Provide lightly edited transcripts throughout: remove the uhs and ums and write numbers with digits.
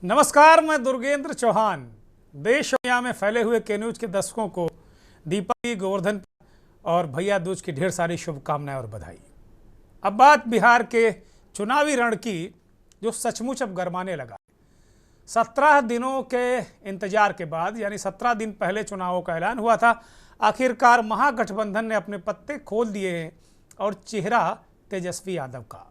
नमस्कार, मैं दुर्गेंद्र चौहान। देश और दुनिया में फैले हुए के न्यूज के दर्शकों को दीपावली, गोवर्धन और भैया दूज की ढेर सारी शुभकामनाएं और बधाई। अब बात बिहार के चुनावी रण की, जो सचमुच अब गरमाने लगा। 17 दिनों के इंतजार के बाद, यानी 17 दिन पहले चुनावों का ऐलान हुआ था, आखिरकार महागठबंधन ने अपने पत्ते खोल दिए हैं और चेहरा तेजस्वी यादव का,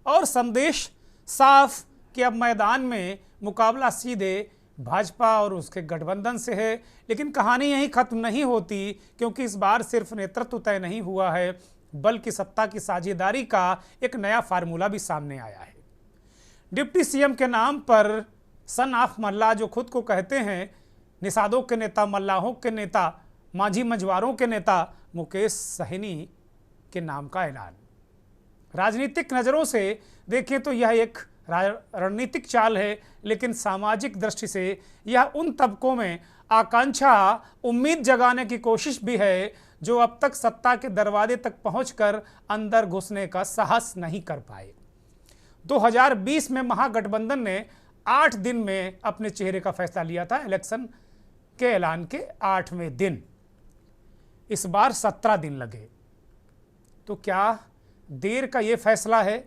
और संदेश साफ कि अब मैदान में मुकाबला सीधे भाजपा और उसके गठबंधन से है। लेकिन कहानी यहीं खत्म नहीं होती, क्योंकि इस बार सिर्फ नेतृत्व तय नहीं हुआ है, बल्कि सत्ता की साझेदारी का एक नया फार्मूला भी सामने आया है। डिप्टी सीएम के नाम पर सन ऑफ मल्ला, जो खुद को कहते हैं निषादों के नेता, मल्लाहों के नेता, माझी मझवारों के नेता मुकेश सहनी के नाम का ऐलान। राजनीतिक नज़रों से देखें तो यह एक रणनीतिक चाल है, लेकिन सामाजिक दृष्टि से यह उन तबकों में आकांक्षा, उम्मीद जगाने की कोशिश भी है जो अब तक सत्ता के दरवाजे तक पहुंचकर अंदर घुसने का साहस नहीं कर पाए। 2020 में महागठबंधन ने 8 दिन में अपने चेहरे का फैसला लिया था, इलेक्शन के ऐलान के 8वें दिन। इस बार 17 दिन लगे। तो क्या देर का ये फैसला है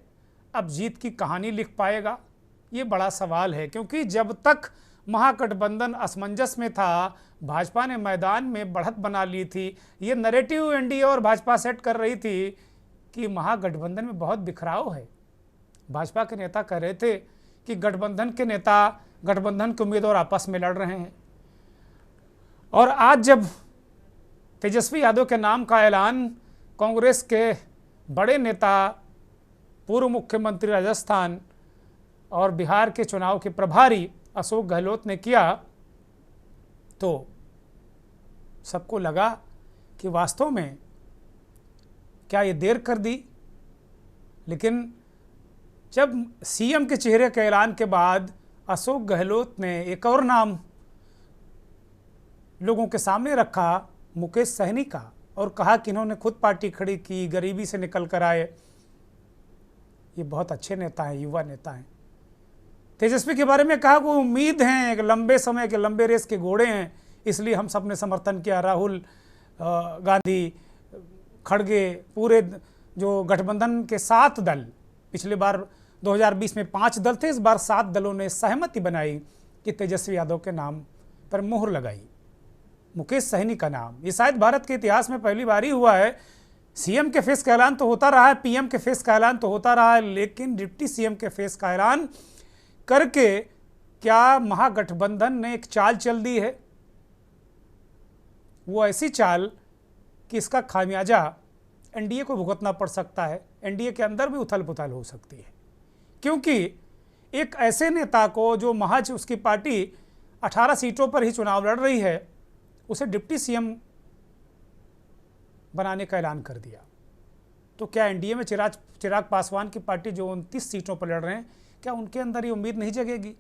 अब जीत की कहानी लिख पाएगा? ये बड़ा सवाल है, क्योंकि जब तक महागठबंधन असमंजस में था, भाजपा ने मैदान में बढ़त बना ली थी। ये नैरेटिव एनडीए और भाजपा सेट कर रही थी कि महागठबंधन में बहुत बिखराव है। भाजपा के नेता कह रहे थे कि गठबंधन के नेता, गठबंधन के उम्मीदवार आपस में लड़ रहे हैं। और आज जब तेजस्वी यादव के नाम का ऐलान कांग्रेस के बड़े नेता, पूर्व मुख्यमंत्री राजस्थान और बिहार के चुनाव के प्रभारी अशोक गहलोत ने किया, तो सबको लगा कि वास्तव में क्या ये देर कर दी। लेकिन जब सीएम के चेहरे के ऐलान के बाद अशोक गहलोत ने एक और नाम लोगों के सामने रखा, मुकेश सहनी का, और कहा कि इन्होंने खुद पार्टी खड़ी की, गरीबी से निकल कर आए, ये बहुत अच्छे नेता हैं, युवा नेता हैं। तेजस्वी के बारे में कहा कि उम्मीद हैं, एक लंबे समय के, लंबे रेस के घोड़े हैं, इसलिए हम सब ने समर्थन किया। राहुल गांधी, खड़गे, पूरे जो गठबंधन के 7 दल, पिछले बार 2020 में 5 दल थे, इस बार 7 दलों ने सहमति बनाई कि तेजस्वी यादव के नाम पर मुहर लगाई, मुकेश सहनी का नाम। ये शायद भारत के इतिहास में पहली बार ही हुआ है। सीएम के फेस का ऐलान तो होता रहा है, पीएम के फेस का ऐलान तो होता रहा है, लेकिन डिप्टी सीएम के फेस का ऐलान करके क्या महागठबंधन ने एक चाल चल दी है? वो ऐसी चाल कि इसका खामियाजा एनडीए को भुगतना पड़ सकता है। एनडीए के अंदर भी उथल पुथल हो सकती है, क्योंकि एक ऐसे नेता को जो महज उसकी पार्टी 18 सीटों पर ही चुनाव लड़ रही है, उसे डिप्टी सीएम बनाने का ऐलान कर दिया। तो क्या एनडीए में चिराग पासवान की पार्टी जो 29 सीटों पर लड़ रहे हैं, क्या उनके अंदर ये उम्मीद नहीं जगेगी?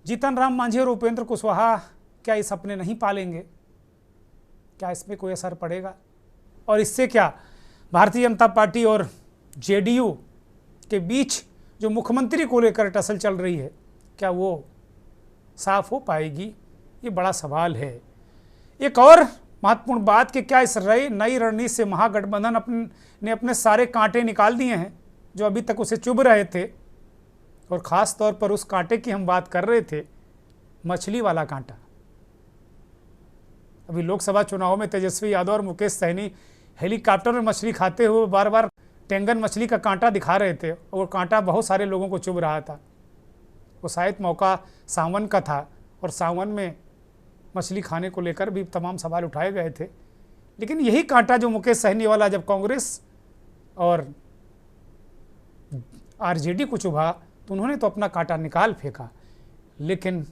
जीतन राम मांझी और उपेंद्र कुशवाहा क्या ये सपने नहीं पालेंगे? क्या इसमें कोई असर पड़ेगा? और इससे क्या भारतीय जनता पार्टी और जेडीयू के बीच जो मुख्यमंत्री को लेकर टसल चल रही है, क्या वो साफ हो पाएगी? ये बड़ा सवाल है। एक और महत्वपूर्ण बात कि क्या इस नई रणनीति से महागठबंधन ने अपने सारे कांटे निकाल दिए हैं जो अभी तक उसे चुभ रहे थे, और ख़ास तौर पर उस कांटे की हम बात कर रहे थे, मछली वाला कांटा। अभी लोकसभा चुनाव में तेजस्वी यादव और मुकेश सहनी हेलीकॉप्टर में मछली खाते हुए बार बार टेंगन मछली का कांटा दिखा रहे थे, और वो कांटा बहुत सारे लोगों को चुभ रहा था। वो शायद मौका सावन का था, और सावन में मछली खाने को लेकर भी तमाम सवाल उठाए गए थे। लेकिन यही कांटा जो मुकेश सहनी वाला जब कांग्रेस और आरजेडी को चुभा, तो उन्होंने तो अपना कांटा निकाल फेंका। लेकिन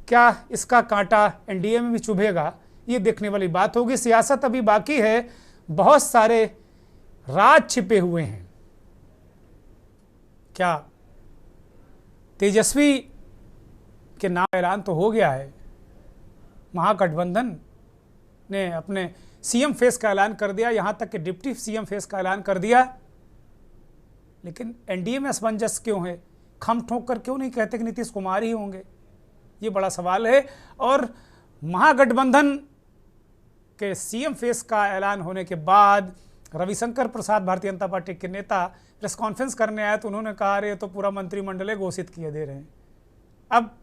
क्या इसका कांटा एनडीए में भी चुभेगा? ये देखने वाली बात होगी। सियासत अभी बाकी है, बहुत सारे राज छिपे हुए हैं। क्या तेजस्वी के नाम ऐलान तो हो गया है, महागठबंधन ने अपने सीएम फेस का ऐलान कर दिया, यहां तक कि डिप्टी सीएम फेस का ऐलान कर दिया, लेकिन एनडीए में असमंजस क्यों है? खम ठोक कर क्यों नहीं कहते कि नीतीश कुमार ही होंगे? ये बड़ा सवाल है। और महागठबंधन के सीएम फेस का ऐलान होने के बाद रविशंकर प्रसाद, भारतीय जनता पार्टी के नेता, प्रेस कॉन्फ्रेंस करने आए तो उन्होंने कहा अरे तो पूरा मंत्रिमंडल घोषित किए दे रहे हैं। अब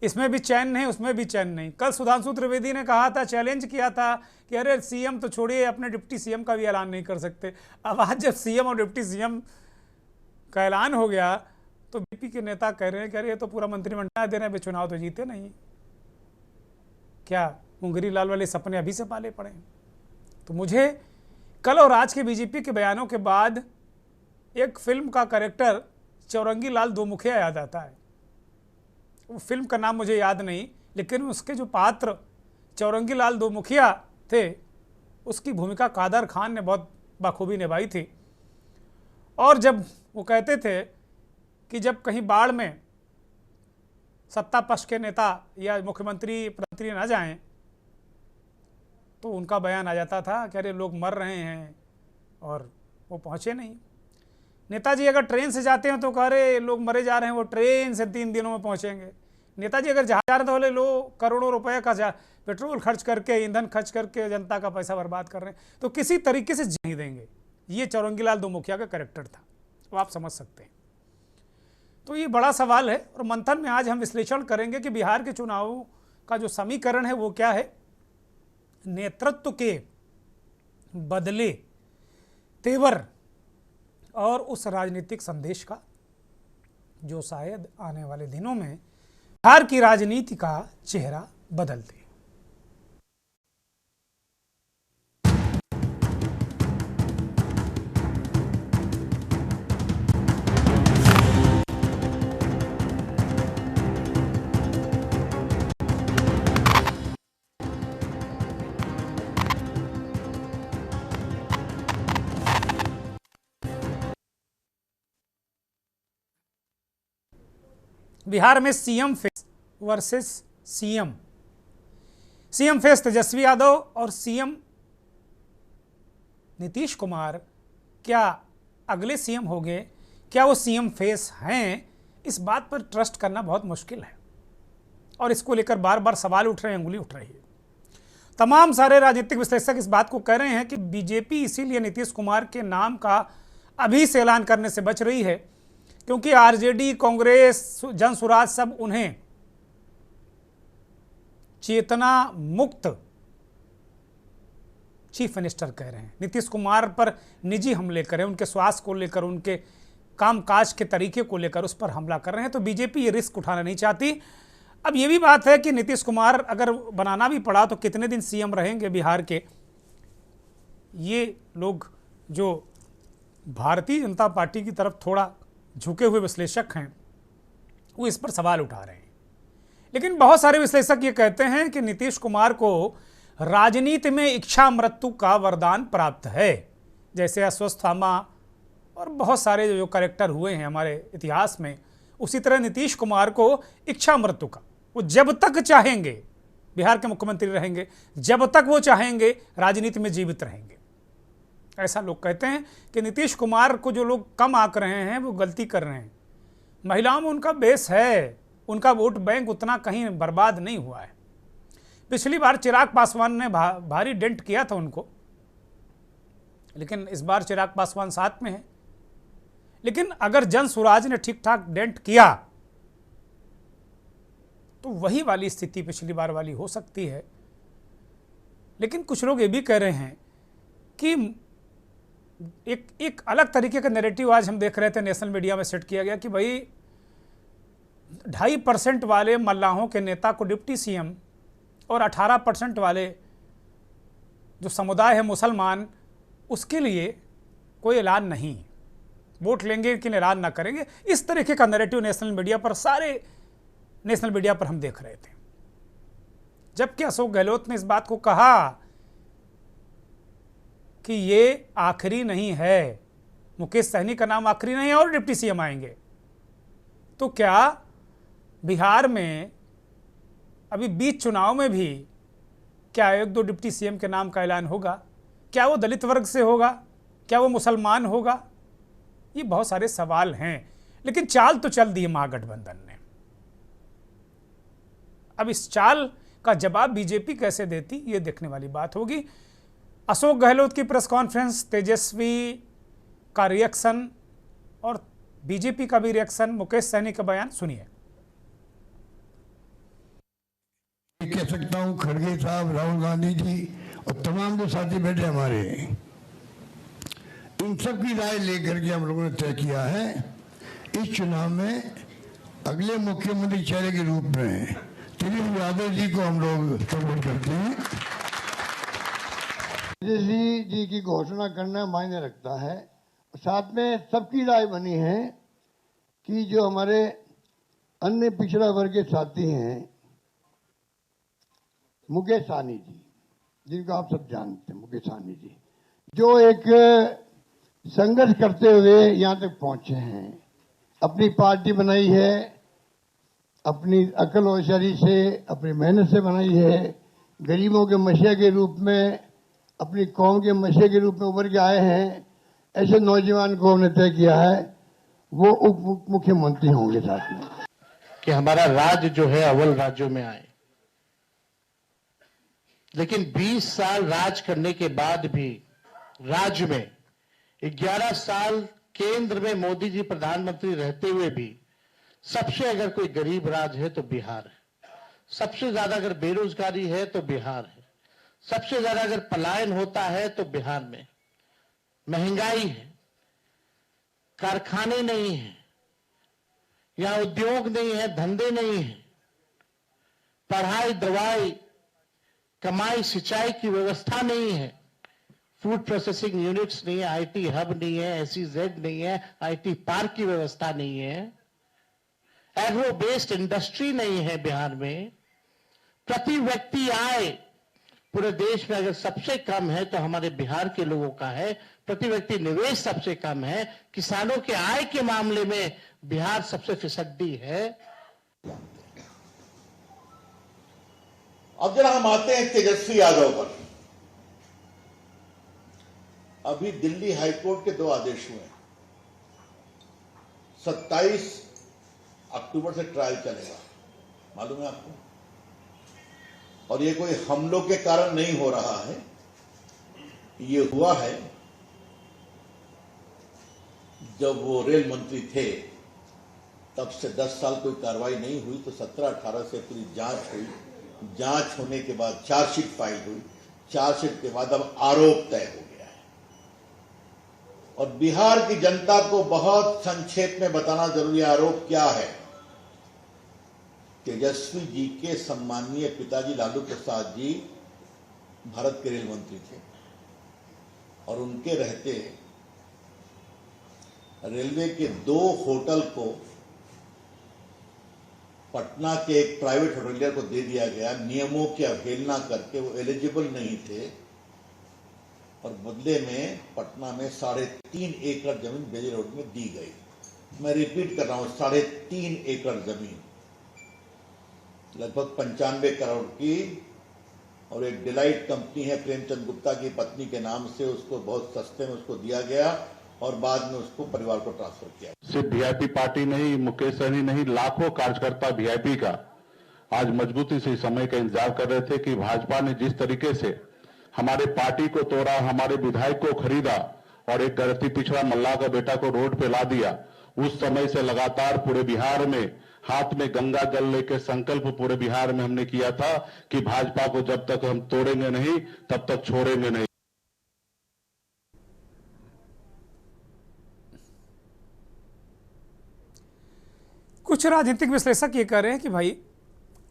इसमें भी चैन नहीं, उसमें भी चैन नहीं। कल सुधांशु त्रिवेदी ने कहा था, चैलेंज किया था कि अरे सीएम तो छोड़िए, अपने डिप्टी सीएम का भी ऐलान नहीं कर सकते। अब आज जब सीएम और डिप्टी सीएम का ऐलान हो गया तो बीजेपी के नेता कह रहे हैं कि अरे ये तो पूरा मंत्रिमंडल दे रहे हैं, चुनाव तो जीते नहीं। क्या मुंगरी लाल वाले सपने अभी से पाले पड़े? तो मुझे कल और आज के बीजेपी के बयानों के बाद एक फिल्म का कैरेक्टर चौरंगी लाल दो मुखिया याद आता है। वो फिल्म का नाम मुझे याद नहीं, लेकिन उसके जो पात्र चौरंगी लाल दो मुखिया थे, उसकी भूमिका कादर खान ने बहुत बखूबी निभाई थी। और जब वो कहते थे कि जब कहीं बाढ़ में सत्ता पक्ष के नेता या मुख्यमंत्री प्रधानमंत्री ना जाएं तो उनका बयान आ जाता था कि अरे लोग मर रहे हैं और वो पहुँचे नहीं। नेताजी अगर ट्रेन से जाते हैं तो कह रहे लोग मरे जा रहे हैं, वो ट्रेन से 3 दिनों में पहुँचेंगे। नेताजी अगर जहाँ जा रहे हैं तो बोले लोग करोड़ों रुपए का पेट्रोल खर्च करके, ईंधन खर्च करके जनता का पैसा बर्बाद कर रहे हैं, तो किसी तरीके से नहीं देंगे। ये चौरंगी लाल दो मुखिया का कैरेक्टर था, वो आप समझ सकते हैं। तो ये बड़ा सवाल है और मंथन में आज हम विश्लेषण करेंगे कि बिहार के चुनावों का जो समीकरण है वो क्या है। नेतृत्व के बदले तेवर और उस राजनीतिक संदेश का जो शायद आने वाले दिनों में बिहार की राजनीति का चेहरा बदल दे। बिहार में CM face versus CM face Tejashwi Yadav और सीएम नीतीश कुमार क्या अगले सीएम होंगे, क्या वो सीएम फेस हैं? इस बात पर ट्रस्ट करना बहुत मुश्किल है और इसको लेकर बार बार सवाल उठ रहे हैं, अंगुली उठ रही है। तमाम सारे राजनीतिक विश्लेषक इस बात को कह रहे हैं कि बीजेपी इसीलिए नीतीश कुमार के नाम का अभी से ऐलान करने से बच रही है क्योंकि आरजेडी, कांग्रेस, जनसुराज सब उन्हें चेतना मुक्त चीफ मिनिस्टर कह रहे हैं। नीतीश कुमार पर निजी हमले करें, उनके स्वास्थ्य को लेकर, उनके कामकाज के तरीके को लेकर उस पर हमला कर रहे हैं। तो बीजेपी ये रिस्क उठाना नहीं चाहती। अब ये भी बात है कि नीतीश कुमार अगर बनाना भी पड़ा तो कितने दिन सीएम रहेंगे बिहार के? ये लोग जो भारतीय जनता पार्टी की तरफ थोड़ा झुके हुए विश्लेषक हैं वो इस पर सवाल उठा रहे हैं। लेकिन बहुत सारे विश्लेषक ये कहते हैं कि नीतीश कुमार को राजनीति में इच्छा मृत्यु का वरदान प्राप्त है। जैसे अश्वत्थामा और बहुत सारे जो कैरेक्टर हुए हैं हमारे इतिहास में, उसी तरह नीतीश कुमार को इच्छा मृत्यु का, वो जब तक चाहेंगे बिहार के मुख्यमंत्री रहेंगे, जब तक वो चाहेंगे राजनीति में जीवित रहेंगे। ऐसा लोग कहते हैं कि नीतीश कुमार को जो लोग कम आंक रहे हैं वो गलती कर रहे हैं। महिलाओं में उनका बेस है, उनका वोट बैंक उतना कहीं बर्बाद नहीं हुआ है। पिछली बार चिराग पासवान ने भारी डेंट किया था उनको, लेकिन इस बार चिराग पासवान साथ में है। लेकिन अगर जनसुराज ने ठीक ठाक डेंट किया तो वही वाली स्थिति पिछली बार वाली हो सकती है। लेकिन कुछ लोग ये भी कह रहे हैं कि एक अलग तरीके का नैरेटिव आज हम देख रहे थे नेशनल मीडिया में सेट किया गया कि भाई 2.5% वाले मल्लाहों के नेता को डिप्टी सीएम और 18% वाले जो समुदाय है मुसलमान, उसके लिए कोई ऐलान नहीं, वोट लेंगे लेकिन ऐलान ना करेंगे। इस तरीके का नैरेटिव नेशनल मीडिया पर, सारे नेशनल मीडिया पर हम देख रहे थे। जबकि अशोक गहलोत ने इस बात को कहा कि ये आखिरी नहीं है, मुकेश सहनी का नाम आखिरी नहीं है और डिप्टी सीएम आएंगे। तो क्या बिहार में अभी बीच चुनाव में भी क्या 1-2 डिप्टी सीएम के नाम का ऐलान होगा? क्या वो दलित वर्ग से होगा? क्या वो मुसलमान होगा? ये बहुत सारे सवाल हैं। लेकिन चाल तो चल दी है महागठबंधन ने। अब इस चाल का जवाब बीजेपी कैसे देती, ये देखने वाली बात होगी। अशोक गहलोत की प्रेस कॉन्फ्रेंस, तेजस्वी का रिएक्शन और बीजेपी का भी रिएक्शन, मुकेश सहनी का बयान सुनिए। कह सकता हूं खड़गे साहब, राहुल गांधी जी और तमाम जो साथी बैठे हमारे, इन सब की राय लेकर के हम लोगों ने तय किया है इस चुनाव में अगले मुख्यमंत्री चेहरे के रूप में तेजस्वी यादव जी को हम लोग सपोर्ट करते हैं। तेजस्वी जी की घोषणा करना मायने रखता है। साथ में सबकी राय बनी है कि जो हमारे अन्य पिछड़ा वर्ग के साथी हैं, मुकेश सहनी जी, जिनको आप सब जानते हैं, मुकेश सहनी जी, जो एक संघर्ष करते हुए यहाँ तक पहुंचे हैं, अपनी पार्टी बनाई है, अपनी अकल होशियारी से, अपनी मेहनत से बनाई है, गरीबों के मसीहा के रूप में, अपनी कौम के मसीहा के रूप में उभर के आए हैं। ऐसे नौजवान को हमने तय किया है वो उप मुख्यमंत्री होंगे साथ में, कि हमारा राज्य जो है अव्वल राज्यों में आए। लेकिन 20 साल राज करने के बाद भी राज्य में 11 साल केंद्र में मोदी जी प्रधानमंत्री रहते हुए भी सबसे अगर कोई गरीब राज्य है तो बिहार है। सबसे ज्यादा अगर बेरोजगारी है तो बिहार है। सबसे ज्यादा अगर पलायन होता है तो बिहार में। महंगाई है, कारखाने नहीं है, यहां उद्योग नहीं है, धंधे नहीं है, पढ़ाई, दवाई, कमाई, सिंचाई की व्यवस्था नहीं है, फूड प्रोसेसिंग यूनिट्स नहीं है, आईटी हब नहीं है, एसईजेड नहीं है, आईटी पार्क की व्यवस्था नहीं है, एग्रो बेस्ड इंडस्ट्री नहीं है बिहार में। प्रति व्यक्ति आय पूरे देश में अगर सबसे कम है तो हमारे बिहार के लोगों का है। प्रति व्यक्ति निवेश सबसे कम है। किसानों के आय के मामले में बिहार सबसे फिसड्डी है। अब जरा हम आते हैं तेजस्वी यादव पर। अभी दिल्ली हाईकोर्ट के 2 आदेश हुए। 27 अक्टूबर से ट्रायल चलेगा, मालूम है आपको। और ये कोई हमलों के कारण नहीं हो रहा है, ये हुआ है जब वो रेल मंत्री थे तब से 10 साल कोई कार्रवाई नहीं हुई, तो 17-18 से पूरी जांच हुई। जांच होने के बाद चार्जशीट फाइल हुई। चार्जशीट के बाद अब आरोप तय हो गया है। और बिहार की जनता को बहुत संक्षेप में बताना जरूरी है आरोप क्या है। तेजस्वी जी के सम्मानीय पिताजी लालू प्रसाद जी भारत के रेल मंत्री थे और उनके रहते रेलवे के 2 होटल को पटना के एक प्राइवेट होटलियर को दे दिया गया। नियमों की अवहेलना करके वो एलिजिबल नहीं थे और बदले में पटना में 3.5 एकड़ जमीन बेली रोड में दी गई। मैं रिपीट कर रहा हूं, 3.5 एकड़ जमीन लगभग 95 करोड़ की। और एक डिलाइट कंपनी है प्रेमचंद गुप्ता की पत्नी के नाम से, उसको बहुत सस्ते में उसको दिया गया और बाद में उसको परिवार को ट्रांसफर किया। सिर्फ वीआईपी पार्टी नहीं, मुकेश सहनी नहीं, लाखों कार्यकर्ता वीआईपी का आज मजबूती से समय का इंतजार कर रहे थे कि भाजपा ने जिस तरीके से हमारे पार्टी को तोड़ा, हमारे विधायक को खरीदा और एक गरीब पिछड़ा मल्लाह का बेटा को रोड पे ला दिया। उस समय से लगातार पूरे बिहार में हाथ में गंगा जल लेकर संकल्प पूरे बिहार में हमने किया था कि भाजपा को जब तक हम तोड़ेंगे नहीं तब तक छोड़ेंगे नहीं। कुछ राजनीतिक विश्लेषक ये कह रहे हैं कि भाई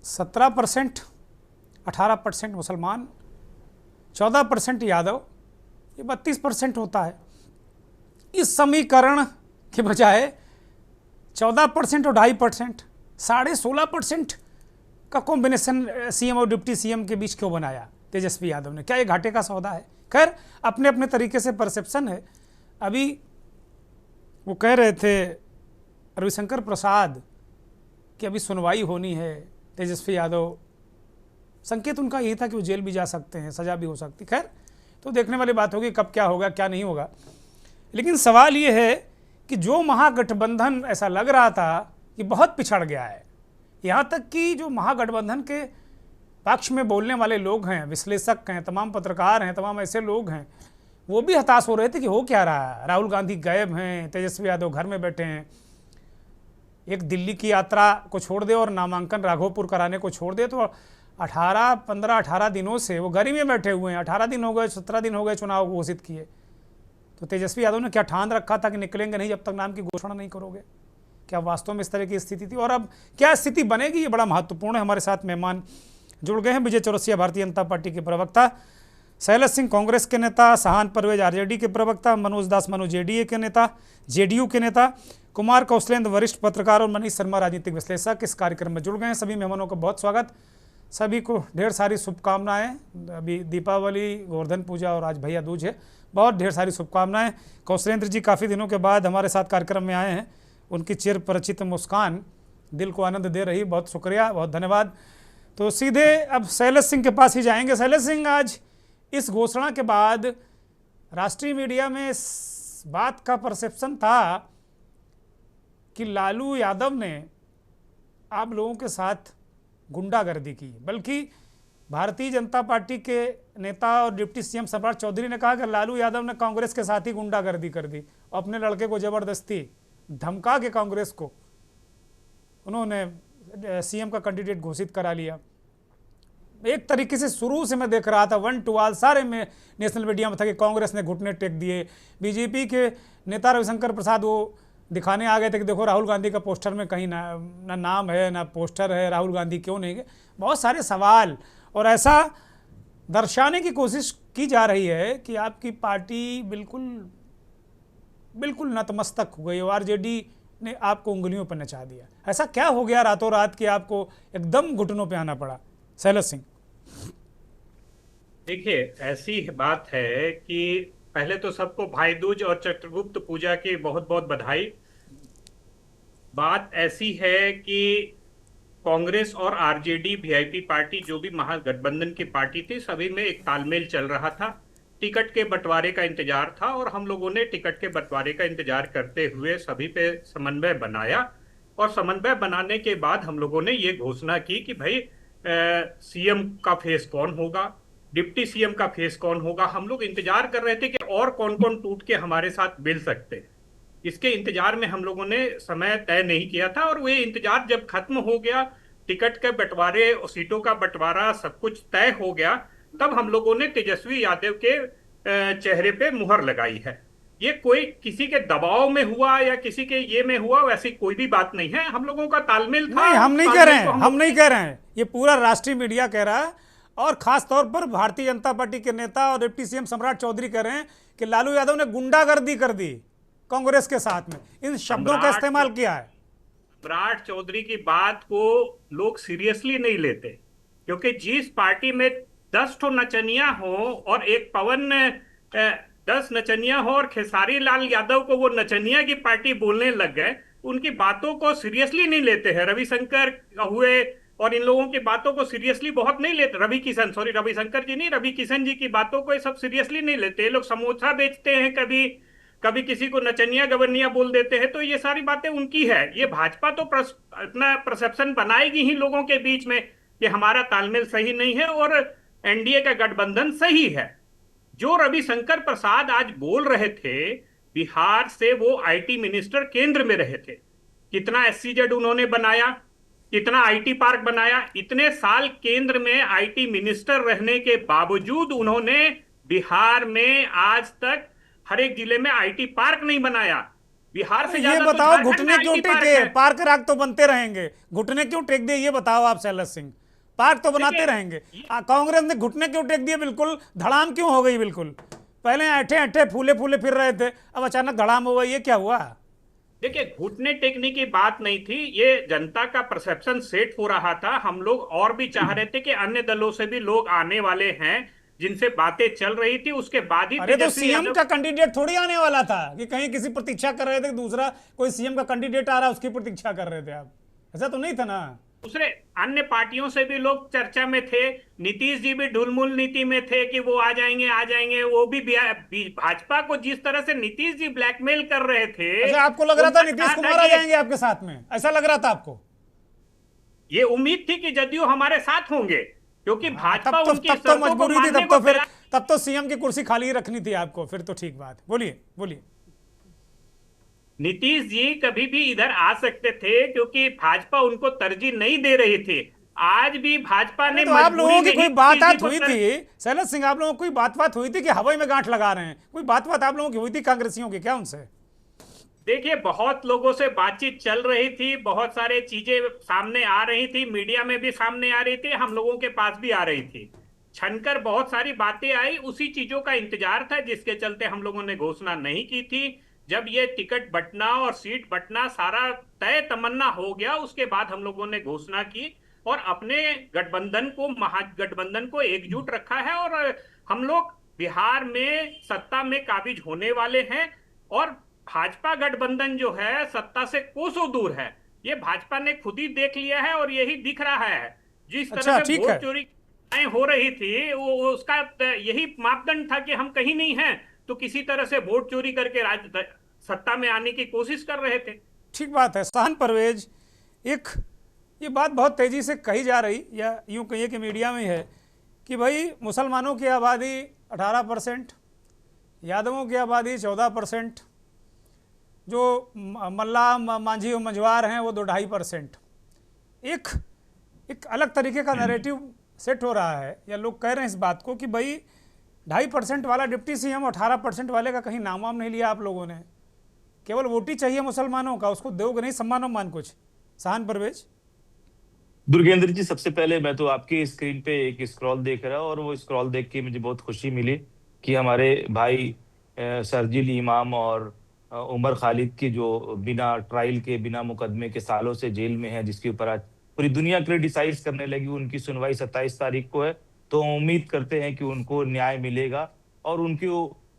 17%, 18% मुसलमान, 14% यादव, ये 32% होता है। इस समीकरण के बजाय 14% और 2.5%, 16.5% का कॉम्बिनेशन सीएम और डिप्टी सीएम के बीच क्यों बनाया तेजस्वी यादव ने? क्या ये घाटे का सौदा है? खैर, अपने अपने तरीके से परसेप्शन है। अभी वो कह रहे थे रविशंकर प्रसाद कि अभी सुनवाई होनी है, तेजस्वी यादव, संकेत उनका यही था कि वो जेल भी जा सकते हैं, सजा भी हो सकती। खैर, तो देखने वाली बात होगी कब क्या होगा क्या नहीं होगा। लेकिन सवाल ये है कि जो महागठबंधन ऐसा लग रहा था कि बहुत पिछड़ गया है, यहाँ तक कि जो महागठबंधन के पक्ष में बोलने वाले लोग हैं, विश्लेषक हैं, तमाम पत्रकार हैं, तमाम ऐसे लोग हैं, वो भी हताश हो रहे थे कि हो क्या रहा है। राहुल गांधी गायब हैं, तेजस्वी यादव घर में बैठे हैं। एक दिल्ली की यात्रा को छोड़ दे और नामांकन राघोपुर कराने को छोड़ दे तो 18 दिनों से वो घर ही में बैठे हुए हैं। 18 दिन हो गए, 17 दिन हो गए चुनाव घोषित किए। तो तेजस्वी यादव ने क्या ठान रखा था कि निकलेंगे नहीं जब तक नाम की घोषणा नहीं करोगे? क्या वास्तव में इस तरह की स्थिति थी? और अब क्या स्थिति बनेगी, ये बड़ा महत्वपूर्ण है। हमारे साथ मेहमान जुड़ गए हैं। विजय चौरसिया भारतीय जनता पार्टी के प्रवक्ता, शैलेश सिंह कांग्रेस के नेता, सहान परवेज आरजेडी के प्रवक्ता, मनोज दास मनु जेडीए के नेता, जेडीयू के नेता, कुमार कौशलेंद्र वरिष्ठ पत्रकार और मनीष शर्मा राजनीतिक विश्लेषक इस कार्यक्रम में जुड़ गए हैं। सभी मेहमानों का बहुत स्वागत, सभी को ढेर सारी शुभकामनाएं। अभी दीपावली, गोवर्धन पूजा और आज भैया दूज है, बहुत ढेर सारी शुभकामनाएं। कौशलेंद्र जी काफ़ी दिनों के बाद हमारे साथ कार्यक्रम में आए हैं, उनकी चिर परिचित मुस्कान दिल को आनंद दे रही, बहुत शुक्रिया, बहुत धन्यवाद। तो सीधे अब शैलेश सिंह के पास ही जाएंगे। शैलेश सिंह, आज इस घोषणा के बाद राष्ट्रीय मीडिया में इस बात का परसेप्शन था कि लालू यादव ने आप लोगों के साथ गुंडागर्दी की, बल्कि भारतीय जनता पार्टी के नेता और डिप्टी सीएम सम्राट चौधरी ने कहा कि लालू यादव ने कांग्रेस के साथ ही गुंडागर्दी कर दी। अपने लड़के को जबरदस्ती धमका के कांग्रेस को उन्होंने सीएम का कैंडिडेट घोषित करा लिया। एक तरीके से शुरू से मैं देख रहा था, 1 to all सारे में नेशनल मीडिया में था कि कांग्रेस ने घुटने टेक दिए। बीजेपी के नेता रविशंकर प्रसाद वो दिखाने आ गए थे कि देखो राहुल गांधी का पोस्टर में कहीं ना नाम है ना पोस्टर है, राहुल गांधी क्यों नहीं गए। बहुत सारे सवाल, और ऐसा दर्शाने की कोशिश की जा रही है कि आपकी पार्टी बिल्कुल नतमस्तक हो गई और आरजेडी ने आपको उंगलियों पर नचा दिया। ऐसा क्या हो गया रातों रात कि आपको एकदम घुटनों पे आना पड़ा? शैलेश सिंह, देखिए, ऐसी बात है कि पहले तो सबको भाई दूज और चित्रगुप्त पूजा की बहुत बहुत बधाई। बात ऐसी है कि कांग्रेस और आरजेडी वीआईपी पार्टी, जो भी महागठबंधन की पार्टी थी, सभी में एक तालमेल चल रहा था। टिकट के बंटवारे का इंतजार था और हम लोगों ने टिकट के बंटवारे का इंतजार करते हुए सभी पे समन्वय बनाया, और समन्वय बनाने के बाद हम लोगों ने ये घोषणा की कि भाई सीएम का फेस कौन होगा, डिप्टी सीएम का फेस कौन होगा। हम लोग इंतजार कर रहे थे कि और कौन कौन टूट के हमारे साथ मिल सकते। इसके इंतजार में हम लोगों ने समय तय नहीं किया था, और वो इंतजार जब खत्म हो गया, टिकट के बंटवारे और सीटों का बंटवारा सब कुछ तय हो गया, तब हम लोगों ने तेजस्वी यादव के चेहरे पे मुहर लगाई है। ये कोई किसी के दबाव में हुआ या किसी के ये में हुआ, वैसी कोई भी बात नहीं है। हम लोगों का तालमेल था। नहीं, हम नहीं कह रहे हैं, ये पूरा राष्ट्रीय मीडिया कह रहा है, और खास तौर पर भारतीय जनता पार्टी के नेता और डिप्टी सीएम सम्राट चौधरी कह रहे हैं कि लालू यादव ने गुंडागर्दी कर दी कांग्रेस के साथ में। इन शब्दों का इस्तेमाल किया है। सम्राट चौधरी की बात को लोग सीरियसली नहीं लेते, क्योंकि जिस पार्टी में 10 ठो नचनिया हो और एक पवन 10 नचनिया हो और खेसारी लाल यादव को वो नचनिया की पार्टी बोलने लग गए, उनकी बातों को सीरियसली नहीं लेते हैं। रविशंकर हुए और इन लोगों की बातों को सीरियसली बहुत नहीं लेते। रविशंकर जी नहीं, रवि किशन जी की बातों को ये सब सीरियसली नहीं लेते। ये लोग समोसा बेचते हैं, कभी किसी को नचनिया गवनिया बोल देते हैं, तो ये सारी बातें उनकी है। ये भाजपा तो अपना परसेप्शन बनाएगी ही लोगों के बीच में कि हमारा तालमेल सही नहीं है और एनडीए का गठबंधन सही है। जो रविशंकर प्रसाद आज बोल रहे थे, बिहार से वो आईटी मिनिस्टर केंद्र में रहे थे, कितना एससीजेड उन्होंने बनाया, कितना आईटी पार्क बनाया। इतने साल केंद्र में आईटी मिनिस्टर रहने के बावजूद उन्होंने बिहार में आज तक हर एक जिले में आईटी पार्क नहीं बनाया। बिहार से ये बताओ, घुटने क्यों टेके? पार्क राग तो बनते रहेंगे, घुटने क्यों टेक दिए ये बताओ आप शैलेश सिंह। पार्क तो बनाते रहेंगे, कांग्रेस ने घुटने क्यों टेक दिए? बिल्कुल धड़ाम क्यों हो गई? बिल्कुल पहले ऐठे फूले फिर रहे थे, अब अचानक धड़ाम हो गई, ये क्या हुआ? देखिए, घुटने टेकने की बात नहीं थी, ये जनता का परसेप्शन सेट हो रहा था। हम लोग और भी चाह रहे थे कि अन्य दलों से भी लोग आने वाले हैं, जिनसे बातें चल रही थी। उसके बाद ही अरे तो सीएम का कैंडिडेट थोड़ी आने वाला था कि कहीं किसी प्रतीक्षा कर रहे थे, दूसरा कोई सीएम का कैंडिडेट आ रहा है उसकी प्रतीक्षा कर रहे थे आप, ऐसा तो नहीं था ना। दूसरे अन्य पार्टियों से भी लोग चर्चा में थे। नीतीश जी भी ढुलमुल नीति में थे कि वो आ जाएंगे। वो भी भाजपा को जिस तरह से नीतीश जी ब्लैकमेल कर रहे थे। अच्छा, आपको लग रहा था उनका नीतीश कहा कुमार था आ कि जाएंगे आपके साथ में, ऐसा लग रहा था आपको? ये उम्मीद थी कि जदयू हमारे साथ होंगे, क्योंकि भाजपा उनकी तब तो शर्तों को मजबूरी थी, मानने तब को तो फिर तैयार। तब तो सीएम की कुर्सी खाली रखनी थी आपको, फिर तो ठीक बात। बोलिए बोलिए। नीतीश जी कभी भी इधर आ सकते थे, क्योंकि भाजपा उनको तरजीह नहीं दे रही थी। आज भी भाजपा अरे ने तो आप मजबूरी लोगों की में कोई ही बात नीतीश जी को हुई थी शैलेश सिंह, आप लोगों को कोई बात हुई थी कि हवाई में गांठ लगा रहे हैं? कोई बात आप लोगों की हुई थी कांग्रेसियों की क्या उनसे? देखिए, बहुत लोगों से बातचीत चल रही थी, बहुत सारे चीजें सामने आ रही थी, मीडिया में भी सामने आ रही थी, हम लोगों के पास भी आ रही थी। छनकर बहुत सारी बातें आई, उसी चीजों का इंतजार था जिसके चलते हम लोगों ने घोषणा नहीं की थी। जब ये टिकट बंटना और सीट बंटना सारा तय तमन्ना हो गया, उसके बाद हम लोगों ने घोषणा की और अपने महागठबंधन को एकजुट रखा है। और हम लोग बिहार में सत्ता में काबिज होने वाले हैं। और भाजपा गठबंधन जो है सत्ता से कोसों दूर है, ये भाजपा ने खुद ही देख लिया है और यही दिख रहा है। जिस तरह अच्छा, से ठीक है। वोट चोरी हो रही थी, वो उसका यही मापदंड था कि हम कहीं नहीं हैं, तो किसी तरह से वोट चोरी करके सत्ता में आने की कोशिश कर रहे थे। ठीक बात है। शान परवेज, एक ये बात बहुत तेजी से कही जा रही, या यूं कहिए कि मीडिया में है, कि भाई मुसलमानों की आबादी 18%, यादवों की आबादी 14%, जो मल्ला मांझी और मंझवार हैं वो 2-2.5%। एक अलग तरीके का नैरेटिव सेट हो रहा है, या लोग कह रहे हैं इस बात को कि भाई 2.5% वाला डिप्टी सीएम 18% वाले का कहीं नाम वाम नहीं लिया आप लोगों ने, केवल वोट ही चाहिए मुसलमानों का, उसको दोगे नहीं सम्मान मान कुछ। शान परवेज। दुर्गेंद्र जी, सबसे पहले मैं तो आपकी स्क्रीन पे एक स्क्रॉल देख रहा हूँ और वो स्क्रॉल देख के मुझे बहुत खुशी मिली कि हमारे भाई शर्जील इमाम और उमर खालिद की जो बिना ट्रायल के, बिना मुकदमे के सालों से जेल में है, जिसके ऊपर आज पूरी दुनिया क्रिटिसाइज करने लगी, उनकी सुनवाई 27 तारीख को है। तो उम्मीद करते हैं कि उनको न्याय मिलेगा। और उनकी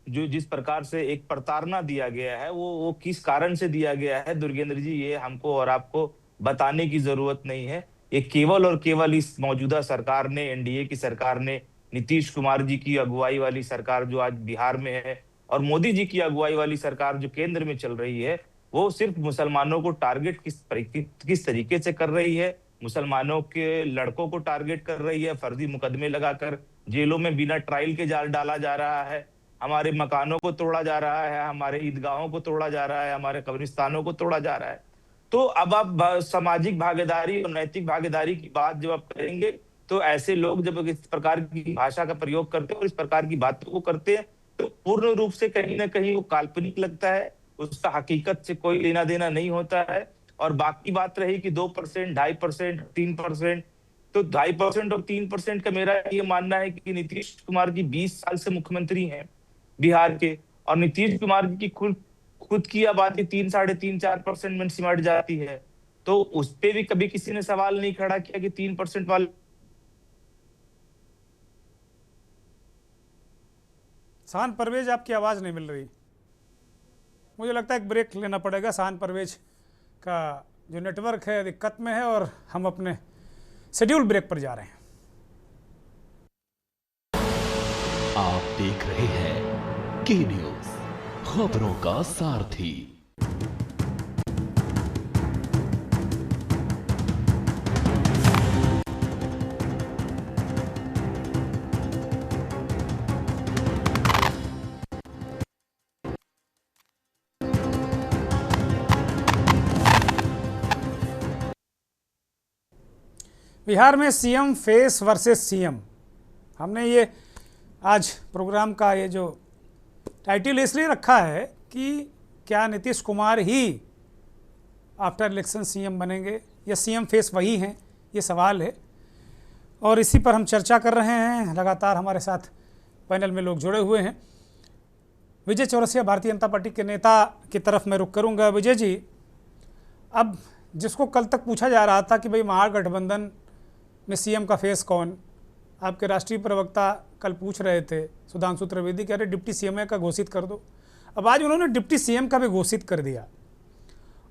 जो जिस प्रकार से एक प्रताड़ना दिया गया है, वो किस कारण से दिया गया है दुर्गेंद्र जी, ये हमको और आपको बताने की जरूरत नहीं है। ये केवल और केवल इस मौजूदा सरकार ने, एनडीए की सरकार ने, नीतीश कुमार जी की अगुवाई वाली सरकार जो आज बिहार में है, और मोदी जी की अगुवाई वाली सरकार जो केंद्र में चल रही है, वो सिर्फ मुसलमानों को टारगेट किस तरीके से कर रही है, मुसलमानों के लड़कों को टारगेट कर रही है, फर्जी मुकदमे लगाकर जेलों में बिना ट्रायल के जाल डाला जा रहा है, हमारे मकानों को तोड़ा जा रहा है, हमारे ईदगाहों को तोड़ा जा रहा है, हमारे कब्रिस्तानों को तोड़ा जा रहा है। तो अब आप सामाजिक भागीदारी और नैतिक भागीदारी की बात जब आप करेंगे, तो ऐसे लोग जब इस प्रकार की भाषा का प्रयोग करते हैं और इस प्रकार की बातों को करते हैं, तो पूर्ण रूप से कहीं ना कहीं वो काल्पनिक लगता है, उसका हकीकत से कोई लेना देना नहीं होता है। और बाकी बात रही कि 2%, 2.5%, 3%, तो 2.5% और 3% का मेरा ये मानना है कि नीतीश कुमार जी 20 साल से मुख्यमंत्री हैं बिहार के, और नीतीश कुमार जी की खुद की आबादी 3, 3.5, 4% में सिमट जाती है। तो उस पे भी कभी किसी ने सवाल नहीं खड़ा किया कि 3% वाले। शान परवेज, आपकी आवाज़ नहीं मिल रही, मुझे लगता है एक ब्रेक लेना पड़ेगा। शान परवेज का जो नेटवर्क है दिक्कत में है और हम अपने शेड्यूल ब्रेक पर जा रहे हैं। आप देख रहे हैं के न्यूज़, खबरों का सारथी। बिहार में सीएम फेस वर्सेस सीएम, हमने ये आज प्रोग्राम का ये जो टाइटल इसलिए रखा है कि क्या नीतीश कुमार ही आफ्टर इलेक्शन सीएम बनेंगे या सीएम फेस वही हैं, ये सवाल है। और इसी पर हम चर्चा कर रहे हैं। लगातार हमारे साथ पैनल में लोग जुड़े हुए हैं। विजय चौरसिया, भारतीय जनता पार्टी के नेता की तरफ मैं रुख करूंगा। विजय जी, अब जिसको कल तक पूछा जा रहा था कि भाई महागठबंधन में सीएम का फेस कौन, आपके राष्ट्रीय प्रवक्ता कल पूछ रहे थे सुधांशु त्रिवेदी, कह रहे डिप्टी सीएम का घोषित कर दो। अब आज उन्होंने डिप्टी सीएम का भी घोषित कर दिया।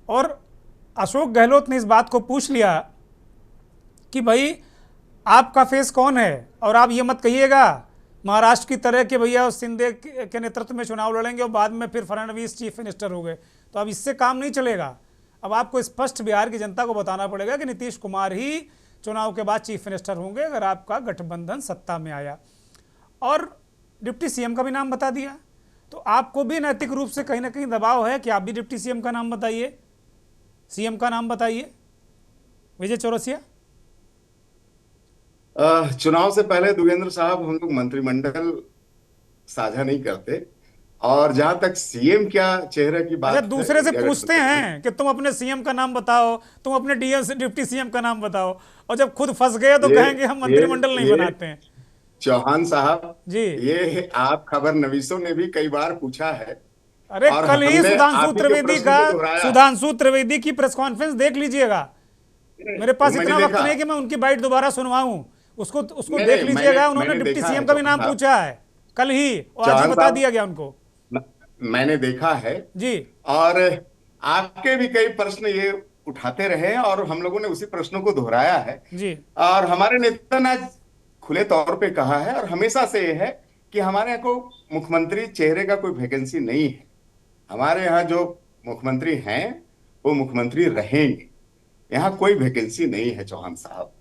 और अशोक गहलोत ने इस बात को पूछ लिया कि भाई आपका फेस कौन है, और आप ये मत कहिएगा महाराष्ट्र की तरह कि भैया शिंदे के नेतृत्व में चुनाव लड़ेंगे और बाद में फिर फडणवीस चीफ मिनिस्टर हो गए। तो अब इससे काम नहीं चलेगा। अब आपको स्पष्ट बिहार की जनता को बताना पड़ेगा कि नीतीश कुमार ही चुनाव के बाद चीफ मिनिस्टर होंगे अगर आपका गठबंधन सत्ता में आया। और डिप्टी सीएम का भी नाम बता दिया, तो आपको भी नैतिक रूप से कहीं ना कहीं दबाव है कि आप भी डिप्टी सीएम का नाम बताइए, सीएम का नाम बताइए। विजय चौरसिया, चुनाव से पहले दुगेंद्र साहब हम लोग मंत्रिमंडल साझा नहीं करते, और जहां तक सीएम क्या चेहरे की बात अच्छा, दूसरे से पूछते हैं कि तुम अपने सीएम का नाम बताओ, तुम अपने डीएम से डिप्टी सीएम का नाम बताओ, और जब खुद फंस गए तो कहेंगे हम मंत्रिमंडल नहीं बनाते हैं। चौहान साहब जी, ये आप खबर नवीसों ने भी कई बार पूछा है। अरे कल ही सुधांशु त्रिवेदी की प्रेस कॉन्फ्रेंस देख लीजिएगा। मेरे पास इतना वक्त नहीं कि मैं उनकी बाइट दोबारा सुनवाऊं, उसको देख लीजिएगा। उन्होंने डिप्टी सीएम का भी नाम पूछा है कल ही, और आज ही बता दिया गया उनको। मैंने देखा है जी, और आपके भी कई प्रश्न ये उठाते रहे और हम लोगों ने उसी प्रश्नों को दोहराया है जी। और हमारे नेता ने आज खुले तौर पे कहा है, और हमेशा से ये है कि हमारे यहाँ को मुख्यमंत्री चेहरे का कोई वैकेंसी नहीं है। हमारे यहाँ जो मुख्यमंत्री हैं वो मुख्यमंत्री रहेंगे, यहाँ कोई वैकेंसी नहीं है चौहान साहब।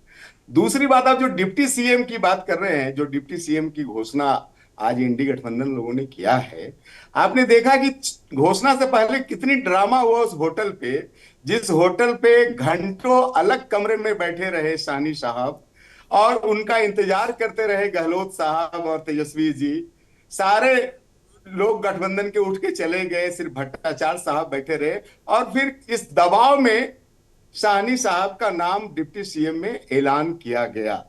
दूसरी बात, आप जो डिप्टी सीएम की बात कर रहे हैं, जो डिप्टी सीएम की घोषणा आज इंडी गठबंधन लोगों ने किया है, आपने देखा कि घोषणा से पहले कितनी ड्रामा हुआ उस होटल पे, जिस होटल पे घंटों अलग कमरे में बैठे रहे शानी साहब और उनका इंतजार करते रहे गहलोत साहब और तेजस्वी जी। सारे लोग गठबंधन के उठ के चले गए, सिर्फ भट्टाचार्य साहब बैठे रहे, और फिर इस दबाव में शाहनी साहब का नाम डिप्टी सीएम में ऐलान किया गया।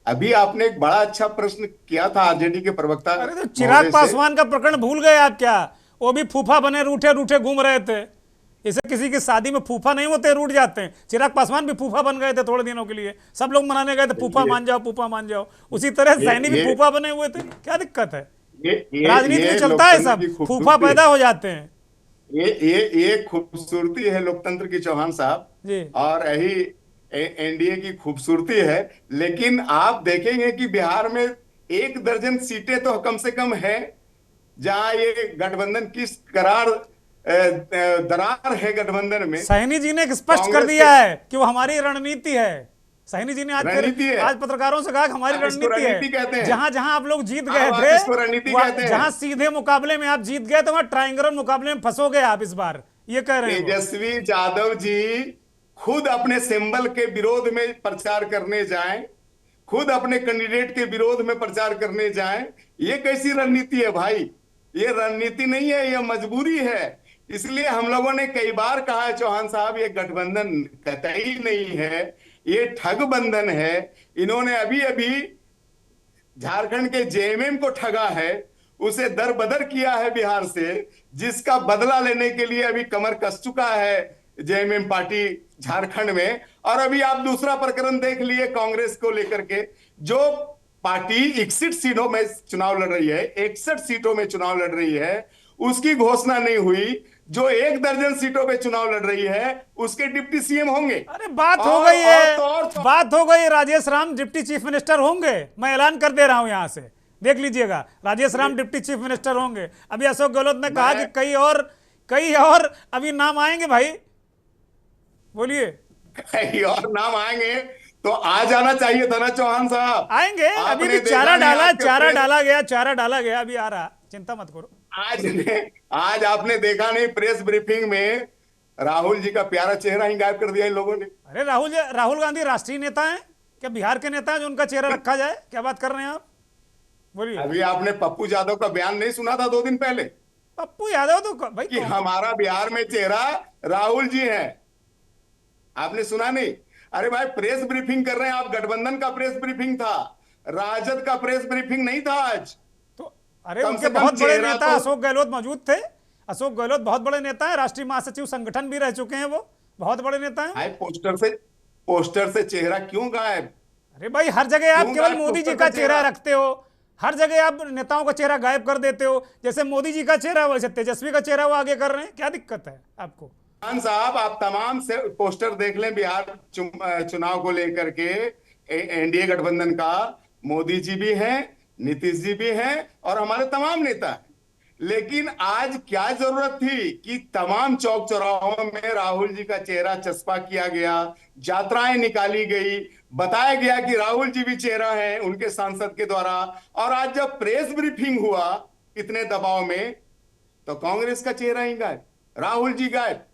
अभी आपने एक बड़ा अच्छा प्रश्न किया था आरजेडी के प्रवक्ता। अरे तो चिराग पासवान का प्रकरण भूल गए आप क्या? वो भी फूफा बने रूठे रूठे घूम रहे थे। इसे किसी की शादी में फूफा नहीं होते, रूठ जाते हैं। चिराग पासवान भी फूफा बन गए थे थोड़े दिनों के लिए, सब लोग मनाने गए थे फूफा मान जाओ, फूफा मान जाओ। उसी तरह सैनी भी फूफा बने हुए थे। क्या दिक्कत है? राजनीति में चलता है, सब फूफा पैदा हो जाते हैं। ये खूबसूरती है लोकतंत्र की चौहान साहब जी, और यही एनडीए की खूबसूरती है। लेकिन आप देखेंगे कि बिहार में 1 दर्जन सीटें तो कम से कम है जहां ये गठबंधन किस दरार है गठबंधन में। सैनी जी ने स्पष्ट कर दिया है कि वो हमारी रणनीति है। सैनी जी ने आज पत्रकारों से कहा कि हमारी रणनीति है। जहां जहां आप लोग जीत गए थे, जहां सीधे मुकाबले में आप जीत गए, तो वहां ट्रायंगल मुकाबले में फंसोगे आप इस बार, ये कह रहे हैं। तेजस्वी यादव जी खुद अपने सिंबल के विरोध में प्रचार करने जाएं, खुद अपने कैंडिडेट के विरोध में प्रचार करने जाएं, ये कैसी रणनीति है भाई? ये रणनीति नहीं है, ये मजबूरी है। इसलिए हम लोगों ने कई बार कहा है चौहान साहब, ये गठबंधन कतई नहीं है, ये ठग बंधन है। इन्होंने अभी अभी झारखंड के जेएमएम को ठगा है, उसे दरबदर किया है बिहार से, जिसका बदला लेने के लिए अभी कमर कस चुका है जेएमएम पार्टी झारखंड में। और अभी आप दूसरा प्रकरण देख लिए कांग्रेस को लेकर के, जो पार्टी 61 सीटों में चुनाव लड़ रही है, 61 सीटों में चुनाव लड़ रही है, उसकी घोषणा नहीं हुई। जो 1 दर्जन सीटों पे चुनाव लड़ रही है उसके डिप्टी सीएम होंगे। अरे बात हो गई है, बात हो गई। Rajesh Ram deputy chief minister होंगे, मैं ऐलान कर दे रहा हूं यहां से, देख लीजिएगा। Rajesh Ram deputy chief minister होंगे। अभी अशोक गहलोत ने कहा कि कई और अभी नाम आएंगे। भाई बोलिए, कई और नाम आएंगे तो आ जाना चाहिए था ना चौहान साहब। आएंगे, अभी भी चारा डाला गया, अभी आ रहा, चिंता मत करो। आज आपने देखा नहीं, प्रेस ब्रीफिंग में राहुल जी का प्यारा चेहरा ही गायब कर दिया इन लोगों ने। अरे राहुल गांधी राष्ट्रीय नेता हैं क्या? बिहार के नेता हैं जो उनका चेहरा रखा जाए? क्या बात कर रहे हैं आप? बोलिए। अभी आपने पप्पू यादव का बयान नहीं सुना था 2 दिन पहले? पप्पू यादव तो भाई कि हमारा बिहार में चेहरा राहुल जी है, आपने सुना नहीं? अरे भाई प्रेस ब्रीफिंग कर रहे हैं आप, गठबंधन का प्रेस ब्रीफिंग था, राजद का प्रेस ब्रीफिंग नहीं था आज। तो अरे उनके बहुत बड़े नेता अशोक गहलोत मौजूद थे। अशोक गहलोत बहुत बड़े नेता है, राष्ट्रीय महासचिव संगठन भी रह चुके हैं, वो बहुत बड़े नेता हैं। पोस्टर से चेहरा क्यों गायब? अरे भाई हर जगह आप केवल मोदी जी का चेहरा रखते हो, हर जगह आप नेताओं का चेहरा गायब कर देते हो। जैसे मोदी जी का चेहरा वैसे तेजस्वी का चेहरा वो आगे कर रहे हैं, क्या दिक्कत है आपको? खान साहब, आप तमाम से पोस्टर देख लें बिहार चुनाव को लेकर के, एनडीए गठबंधन का। मोदी जी भी हैं, नीतीश जी भी हैं और हमारे तमाम नेता हैं। लेकिन आज क्या जरूरत थी कि तमाम चौक चौराहों में राहुल जी का चेहरा चस्पा किया गया, यात्राएं निकाली गई, बताया गया कि राहुल जी भी चेहरा है उनके सांसद के द्वारा। और आज जब प्रेस ब्रीफिंग हुआ इतने दबाव में, तो कांग्रेस का चेहरा ही गायब, राहुल जी गायब।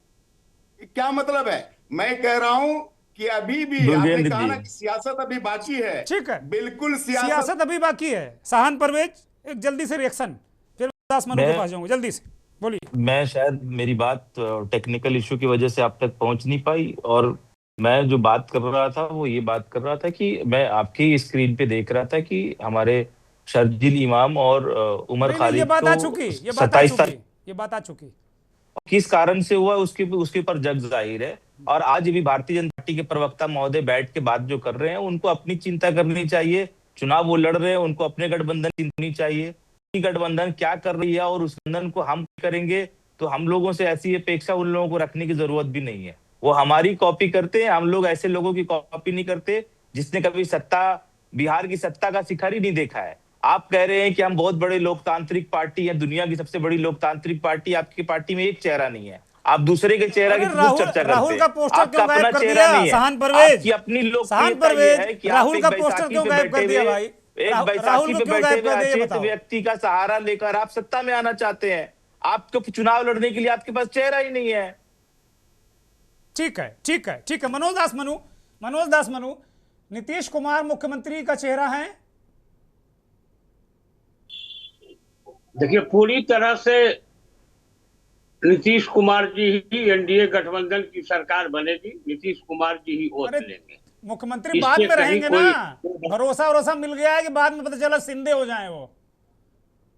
क्या मतलब है? मैं कह रहा हूं कि अभी भी आपने कहा ना कि सियासत अभी बाकी है। ठीक है, बिल्कुल सियासत अभी बाकी है। साहन परवेज, एक जल्दी से रिएक्शन, फिर दास मनु के पास जाऊंगा, जल्दी से बोलिए। मैं शायद मेरी बात टेक्निकल इशू की वजह से आप तक पहुंच नहीं पाई, और मैं जो बात कर रहा था वो ये बात कर रहा था कि मैं आपकी स्क्रीन पे देख रहा था कि हमारे शर्जील इमाम और उमर खालिद ये बात आ तो चुकी, 27 तारीख ये बात आ चुकी। किस कारण से हुआ उसके ऊपर जग जाहिर है। और आज भी भारतीय जनता पार्टी के प्रवक्ता महोदय बैठ के बात जो कर रहे हैं, उनको अपनी चिंता करनी चाहिए। चुनाव वो लड़ रहे हैं, उनको अपने गठबंधन की चिंता करनी चाहिए, गठबंधन क्या कर रही है और उस गठबंधन को हम करेंगे। तो हम लोगों से ऐसी अपेक्षा उन लोगों को रखने की जरूरत भी नहीं है। वो हमारी कॉपी करते हैं, हम लोग ऐसे लोगों की कॉपी नहीं करते जिसने कभी बिहार की सत्ता का शिखर ही नहीं देखा है। आप कह रहे हैं कि हम बहुत बड़े लोकतांत्रिक पार्टी है, दुनिया की सबसे बड़ी लोकतांत्रिक पार्टी। आपकी पार्टी में एक चेहरा नहीं है, आप दूसरे के चेहरा की खूब चर्चा करते हैं। राहुल का पोस्टर क्यों गायब कर दिया? साहन परवेज, आपकी अपनी लोकप्रियता ये है कि राहुल का पोस्टर क्यों गायब कर दिया भाई? एक बैसाखी पे बैठे हुए अचेत व्यक्ति का सहारा लेकर आप सत्ता में आना चाहते हैं। आपको चुनाव लड़ने के लिए आपके पास चेहरा ही नहीं है। ठीक है, ठीक है, ठीक है। मनोज दास मनु, नीतीश कुमार मुख्यमंत्री का चेहरा है? देखिए, पूरी तरह से नीतीश कुमार जी ही एनडीए गठबंधन की सरकार बनेगी, नीतीश कुमार जी ही वोट लेंगे। मुख्यमंत्री बाद में रहेंगे ना, भरोसा मिल गया है कि बाद में पता चला सिंधे हो जाए। वो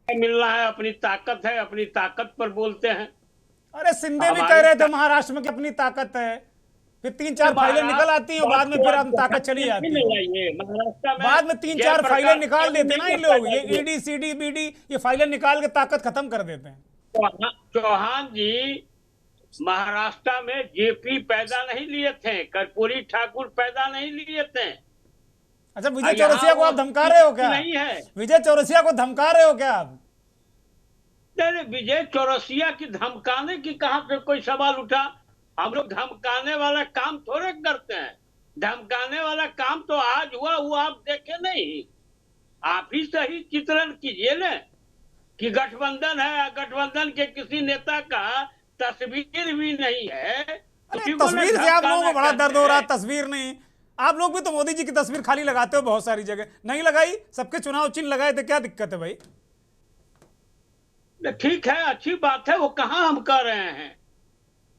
मिलना है, अपनी ताकत है, अपनी ताकत पर बोलते हैं। अरे सिंधे भी कह रहे थे महाराष्ट्र में कि अपनी ताकत है, फिर 3-4 फाइलें निकल आती हैं, बाद में फिर ताकत चली जाती है। बाद में 3-4 फाइलें निकाल देते ना ये लोग, ये ईडी सीडी बीडी, ये फाइलें निकाल के ताकत खत्म कर देते हैं। चौहान जी महाराष्ट्र में जेपी पैदा नहीं लिए थे, कर्पूरी ठाकुर पैदा नहीं लिए थे। अच्छा, विजय चौरसिया को आप धमका रहे हो क्या? नहीं है, विजय चौरसिया को धमका रहे हो क्या आप? नहीं, विजय चौरसिया की धमकाने की कहां से कोई सवाल उठा? हम लोग धमकाने वाला काम थोड़े करते हैं। धमकाने वाला काम तो आज हुआ वो आप देखे नहीं। आप ही सही चित्रण कीजिए ना कि गठबंधन है, गठबंधन के किसी नेता का तस्वीर भी नहीं है। तस्वीर से आप लोगों को बड़ा दर्द हो रहा, तस्वीर नहीं। आप लोग भी तो मोदी जी की तस्वीर खाली लगाते हो बहुत सारी जगह, नहीं लगाई? सबके चुनाव चिन्ह लगाए थे, क्या दिक्कत है भाई? ठीक है, अच्छी बात है, वो कहाँ हम कर रहे हैं,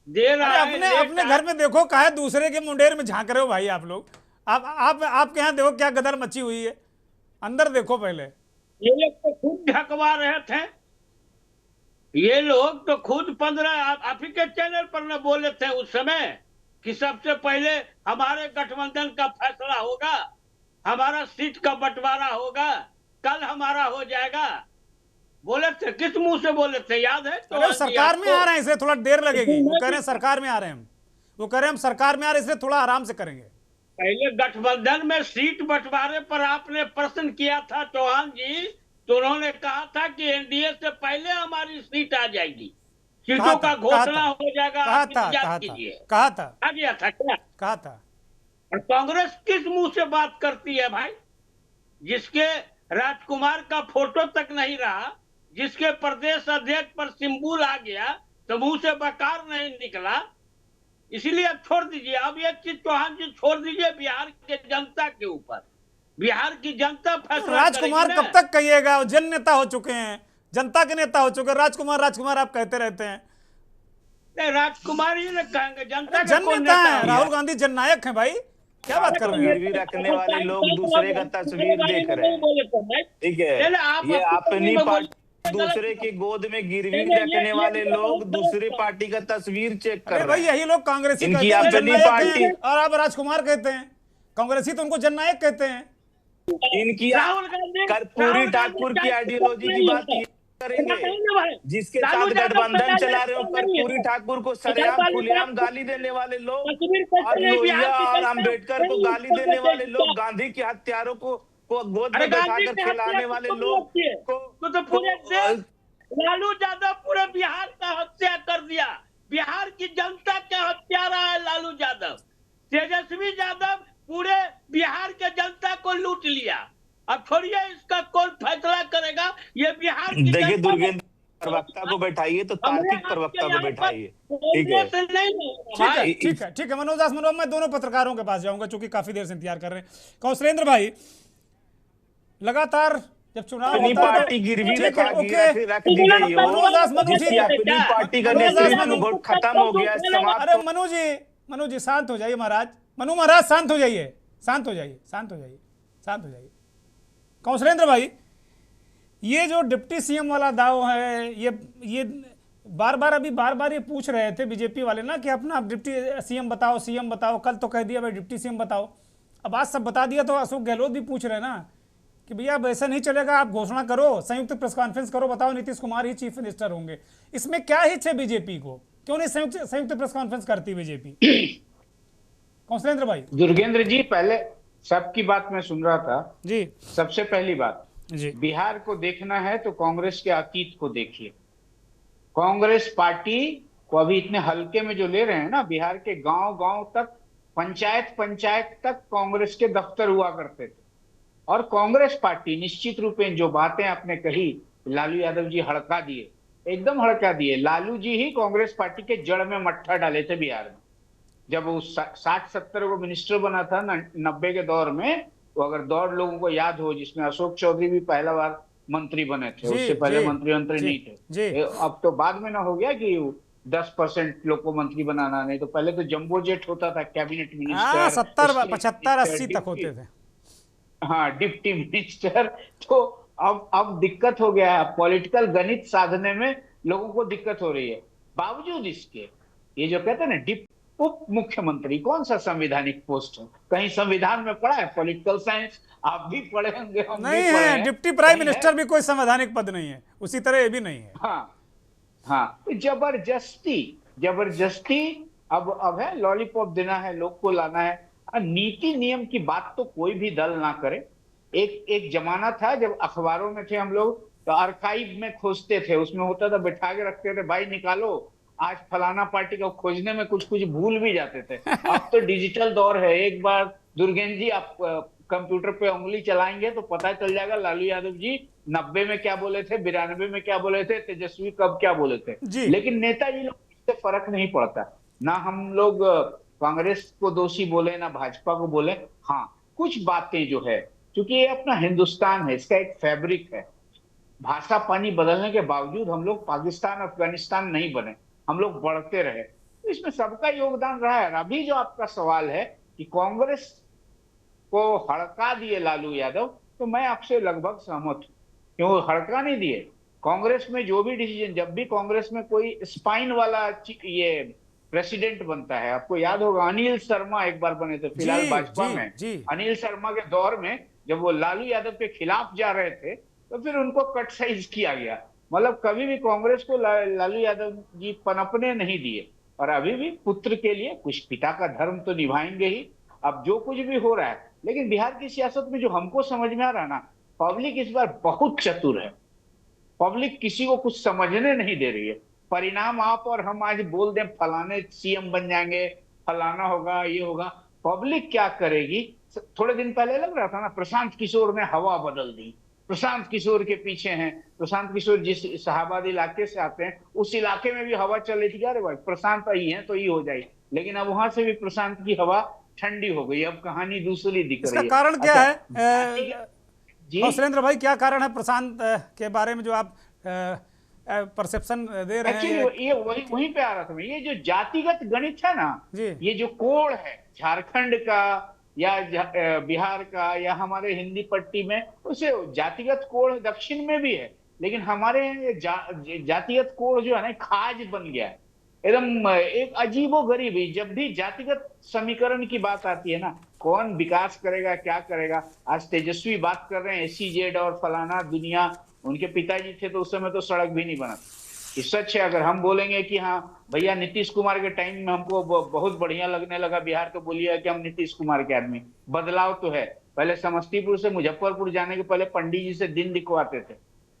दे रहा है। अपने घर में देखो, काहे दूसरे के मुंडेर में झांक रहे हो भाई आप लोग? आपके यहाँ देखो क्या गदर मची हुई है, अंदर देखो पहले। ये लोग तो खुद ढकवा रहे थे, ये लोग तो खुद 15 आप ही के चैनल पर न बोले थे उस समय कि सबसे पहले हमारे गठबंधन का फैसला होगा, हमारा सीट का बंटवारा होगा, कल हमारा हो जाएगा। बोले थे, किस मुंह से बोले थे, याद है? तो सरकार में आ रहे हैं, इसलिए थोड़ा देर लगेगी। वो कह रहे हैं सरकार में आ रहे हैं, वो कह रहे हैं हम सरकार में आ रहे हैं, इसलिए थोड़ा आराम से करेंगे। पहले गठबंधन में सीट बंटवारे पर आपने प्रश्न किया था चौहान जी, तो उन्होंने कहा था कि एनडीए से पहले हमारी सीट आ जाएगी, सीटों का घोषणा हो जाएगा, कहा था आ गया था क्या? कहा था। और कांग्रेस किस मुंह से बात करती है भाई, जिसके राजकुमार का फोटो तक नहीं रहा, जिसके प्रदेश अध्यक्ष पर सिंबल आ गया तो मुंह से बकार नहीं निकला। इसीलिए अब छोड़ दीजिए, अब ये चीज चौहान जी छोड़ दीजिए बिहार के जनता के ऊपर। बिहार की जनता फैसला। राजकुमार कब तक कहिएगा? जन नेता हो चुके हैं, जनता के नेता हो चुके हैं। राजकुमार राजकुमार आप कहते रहते हैं। नहीं, राजकुमार ही ना कहेंगे, जनता जन नेता है। राहुल गांधी जननायक है भाई, क्या बात कर रहे हैं? गिरवी रखने वाले लोग दूसरे का तस्वीर देख रहे हैं, ठीक है? ये अपनी पार्टी दूसरे की गोद में गिरवी रखने वाले लोग दूसरी पार्टी का तस्वीर चेक कर रहे हैं। भाई यही लोग कांग्रेसी इनकी अपनी पार्टी, और आप राजकुमार कहते हैं। कांग्रेसी तो उनको जननायक कहते हैं। इनकी कर्पूरी ठाकुर की आइडियोलॉजी की बात करेंगे। बताइए ना भाई, जिसके लालू साथ यादव गठबंधन का चला रहे हो, राजनीति नहीं है। कर्पूरी ठाकुर को इधर सरेआम वाली खुलेआम तरफ गाली देने वाले लोग कश्मीर और कैसे नहीं, बिहार लोहिया की और कैसे अंबेडकर को नहीं, गाली उत्तर देने वाले प्रदेश लोग, का। गांधी के हत्यारों को गोद अरे में गांधी बैठाकर की हत्या खिलाने वाले किसको लोग होती है? तो पूरे देश, लालू यादव पूरे बिहार का हत्या कर दिया। बिहार की जनता का हत्यारा है लालू यादव। तेजस्वी यादव पूरे बिहार के जनता को लूट लिया। अब छोड़िए, इसका कौन फैसला करेगा? ये बिहार की देखिए जनता दुर्गेंद्र, प्रवक्ता को बैठाइए तो तार्किक प्रवक्ता को बैठाइए, ठीक है? ठीक है मनोज दास मनोज, मैं दोनों पत्रकारों के पास जाऊंगा चूंकि काफी देर से इंतजार कर रहे हैं। कौशलेंद्र भाई, लगातार जब चुनाव अपनी होता है पार्टी गिरवी ठीक रख है, ओके। रख दी गई हो, मनोज दास मनोज जिसकी ठीक है। अपनी पार्टी का मनोज दास नेतृत्व मनोज, खत्म हो गया, समाप्त अरे मनोज जी शांत हो जाइए महाराज। मनु महाराज शांत हो जाइए, शांत हो जाइए, शांत हो जाइए, शांत हो जाइए। कौशलेंद्र भाई, ये जो डिप्टी सीएम वाला दाव है, ये बार बार ये पूछ रहे थे बीजेपी वाले ना कि अपना डिप्टी सीएम बताओ। कल तो कह दिया भाई डिप्टी सीएम बताओ, अब आज सब बता दिया तो अशोक गहलोत भी पूछ रहे हैं ना कि भैया अब ऐसा नहीं चलेगा, आप घोषणा करो, संयुक्त प्रेस कॉन्फ्रेंस करो, बताओ नीतीश कुमार ही चीफ मिनिस्टर होंगे। इसमें क्या हिच है बीजेपी को? क्यों नहीं संयुक्त प्रेस कॉन्फ्रेंस करती बीजेपी? कौशलेंद्र भाई। दुर्गेंद्र जी, पहले सबकी बात मैं सुन रहा था जी। सबसे पहली बात जी, बिहार को देखना है तो कांग्रेस के अतीत को देखिए। कांग्रेस पार्टी को अभी इतने हल्के में जो ले रहे हैं ना, बिहार के गांव गांव तक, पंचायत तक कांग्रेस के दफ्तर हुआ करते थे। और कांग्रेस पार्टी निश्चित रूप में जो बातें आपने कही, लालू यादव जी हड़का दिए, एकदम हड़का दिए। लालू जी ही कांग्रेस पार्टी के जड़ में मट्ठा डाले थे बिहार में। जब वो 60-70 को मिनिस्टर बना था 90 के दौर में, तो अगर दौर लोगों को याद हो, जिसमें अशोक चौधरी भी पहला बार मंत्री बने थे, उससे पहले मंत्री नहीं थे। अब तो बाद में ना हो गया कि 10% लोग को मंत्री बनाना, नहीं तो पहले तो जंबो जेट होता था, कैबिनेट मिनिस्टर 70, 75, 80 तक होते थे। हाँ, डिप्टी मिनिस्टर। तो अब दिक्कत हो गया है, पॉलिटिकल गणित साधने में लोगों को दिक्कत हो रही है। बावजूद इसके, ये जो कहते हैं ना उप मुख्यमंत्री, कौन सा संवैधानिक पोस्ट है? कहीं संविधान में पढ़ा है? पॉलिटिकल साइंस आप भी पढ़े होंगे, हम नहीं भी पढ़े है। हैं। डिप्टी प्राइम मिनिस्टर भी कोई संवैधानिक पद नहीं है, उसी तरह ये भी नहीं है। हाँ, जबरदस्ती अब है, लॉलीपॉप देना है, लोग को लाना है। नीति नियम की बात तो कोई भी दल ना करे। एक जमाना था जब अखबारों में थे हम लोग, तो आर्काइव में खोजते थे, उसमें होता था, बैठा के रखते थे, भाई निकालो आज फलाना पार्टी को, खोजने में कुछ भूल भी जाते थे। अब तो डिजिटल दौर है, एक बार दुर्गेंद्र जी आप कंप्यूटर पे उंगली चलाएंगे तो पता चल जाएगा लालू यादव जी 90 में क्या बोले थे, 92 में क्या बोले थे, तेजस्वी कब क्या बोले थे। लेकिन नेताजी लोग इससे फर्क नहीं पड़ता। ना हम लोग कांग्रेस को दोषी बोले, ना भाजपा को बोले। हाँ, कुछ बातें जो है, क्योंकि ये अपना हिंदुस्तान है, इसका एक फैब्रिक है। भाषा पानी बदलने के बावजूद हम लोग पाकिस्तान अफगानिस्तान नहीं बने, हम लोग बढ़ते रहे। तो इसमें सबका योगदान रहा है। अभी जो आपका सवाल है कि कांग्रेस को हड़का दिए लालू यादव, तो मैं आपसे लगभग सहमत हूं। क्यों हड़का नहीं दिए? कांग्रेस में जो भी डिसीजन, जब भी कांग्रेस में कोई स्पाइन वाला ये प्रेसिडेंट बनता है, आपको याद होगा अनिल शर्मा एक बार बने थे, फिलहाल भाजपा में। अनिल शर्मा के दौर में जब वो लालू यादव के खिलाफ जा रहे थे, तो फिर उनको कट साइज किया गया। मतलब कभी भी कांग्रेस को लालू यादव जी पनपने नहीं दिए। और अभी भी पुत्र के लिए कुछ पिता का धर्म तो निभाएंगे ही। अब जो कुछ भी हो रहा है, लेकिन बिहार की सियासत में जो हमको समझ में आ रहा है ना, पब्लिक इस बार बहुत चतुर है। पब्लिक किसी को कुछ समझने नहीं दे रही है। परिणाम आप और हम आज बोल दें फलाने सीएम बन जाएंगे, फलाना होगा, ये होगा, पब्लिक क्या करेगी? थोड़े दिन पहले लग रहा था ना, प्रशांत किशोर ने हवा बदल दी, प्रशांत किशोर के पीछे हैं। प्रशांत किशोर जिस शाहबाद इलाके से आते हैं, उस इलाके में भी हवा चल रही थी, अरे भाई प्रशांत आई है तो ये हो जाए। लेकिन अब वहां से भी प्रशांत की हवा ठंडी हो गई, अब कहानी दूसरी दिख रही है। इसका कारण क्या है कौशलेंद्र भाई? क्या कारण है प्रशांत के बारे में जो आप परसेप्शन दे रहे हैं? ये वहीं पे आ रहा था मैं। ये जो जातिगत गणित है ना, ये जो कोड है झारखंड का या बिहार का या हमारे हिंदी पट्टी में, उसे जातिगत कोड दक्षिण में भी है, लेकिन हमारे जातिगत कोड जो है ना, खाज बन गया है एकदम। एक अजीबोगरीब, जब भी जातिगत समीकरण की बात आती है ना, कौन विकास करेगा, क्या करेगा। आज तेजस्वी बात कर रहे हैं SEZ और फलाना दुनिया, उनके पिताजी थे तो उस समय तो सड़क भी नहीं बना था। ये सच है। अगर हम बोलेंगे कि हाँ भैया नीतीश कुमार के टाइम में हमको बहुत बढ़िया लगने लगा बिहार, तो बोलिए कि हम नीतीश कुमार के आदमी। बदलाव तो है। पहले समस्तीपुर से मुजफ्फरपुर जाने के पहले पंडित जी से दिन दिखवाते थे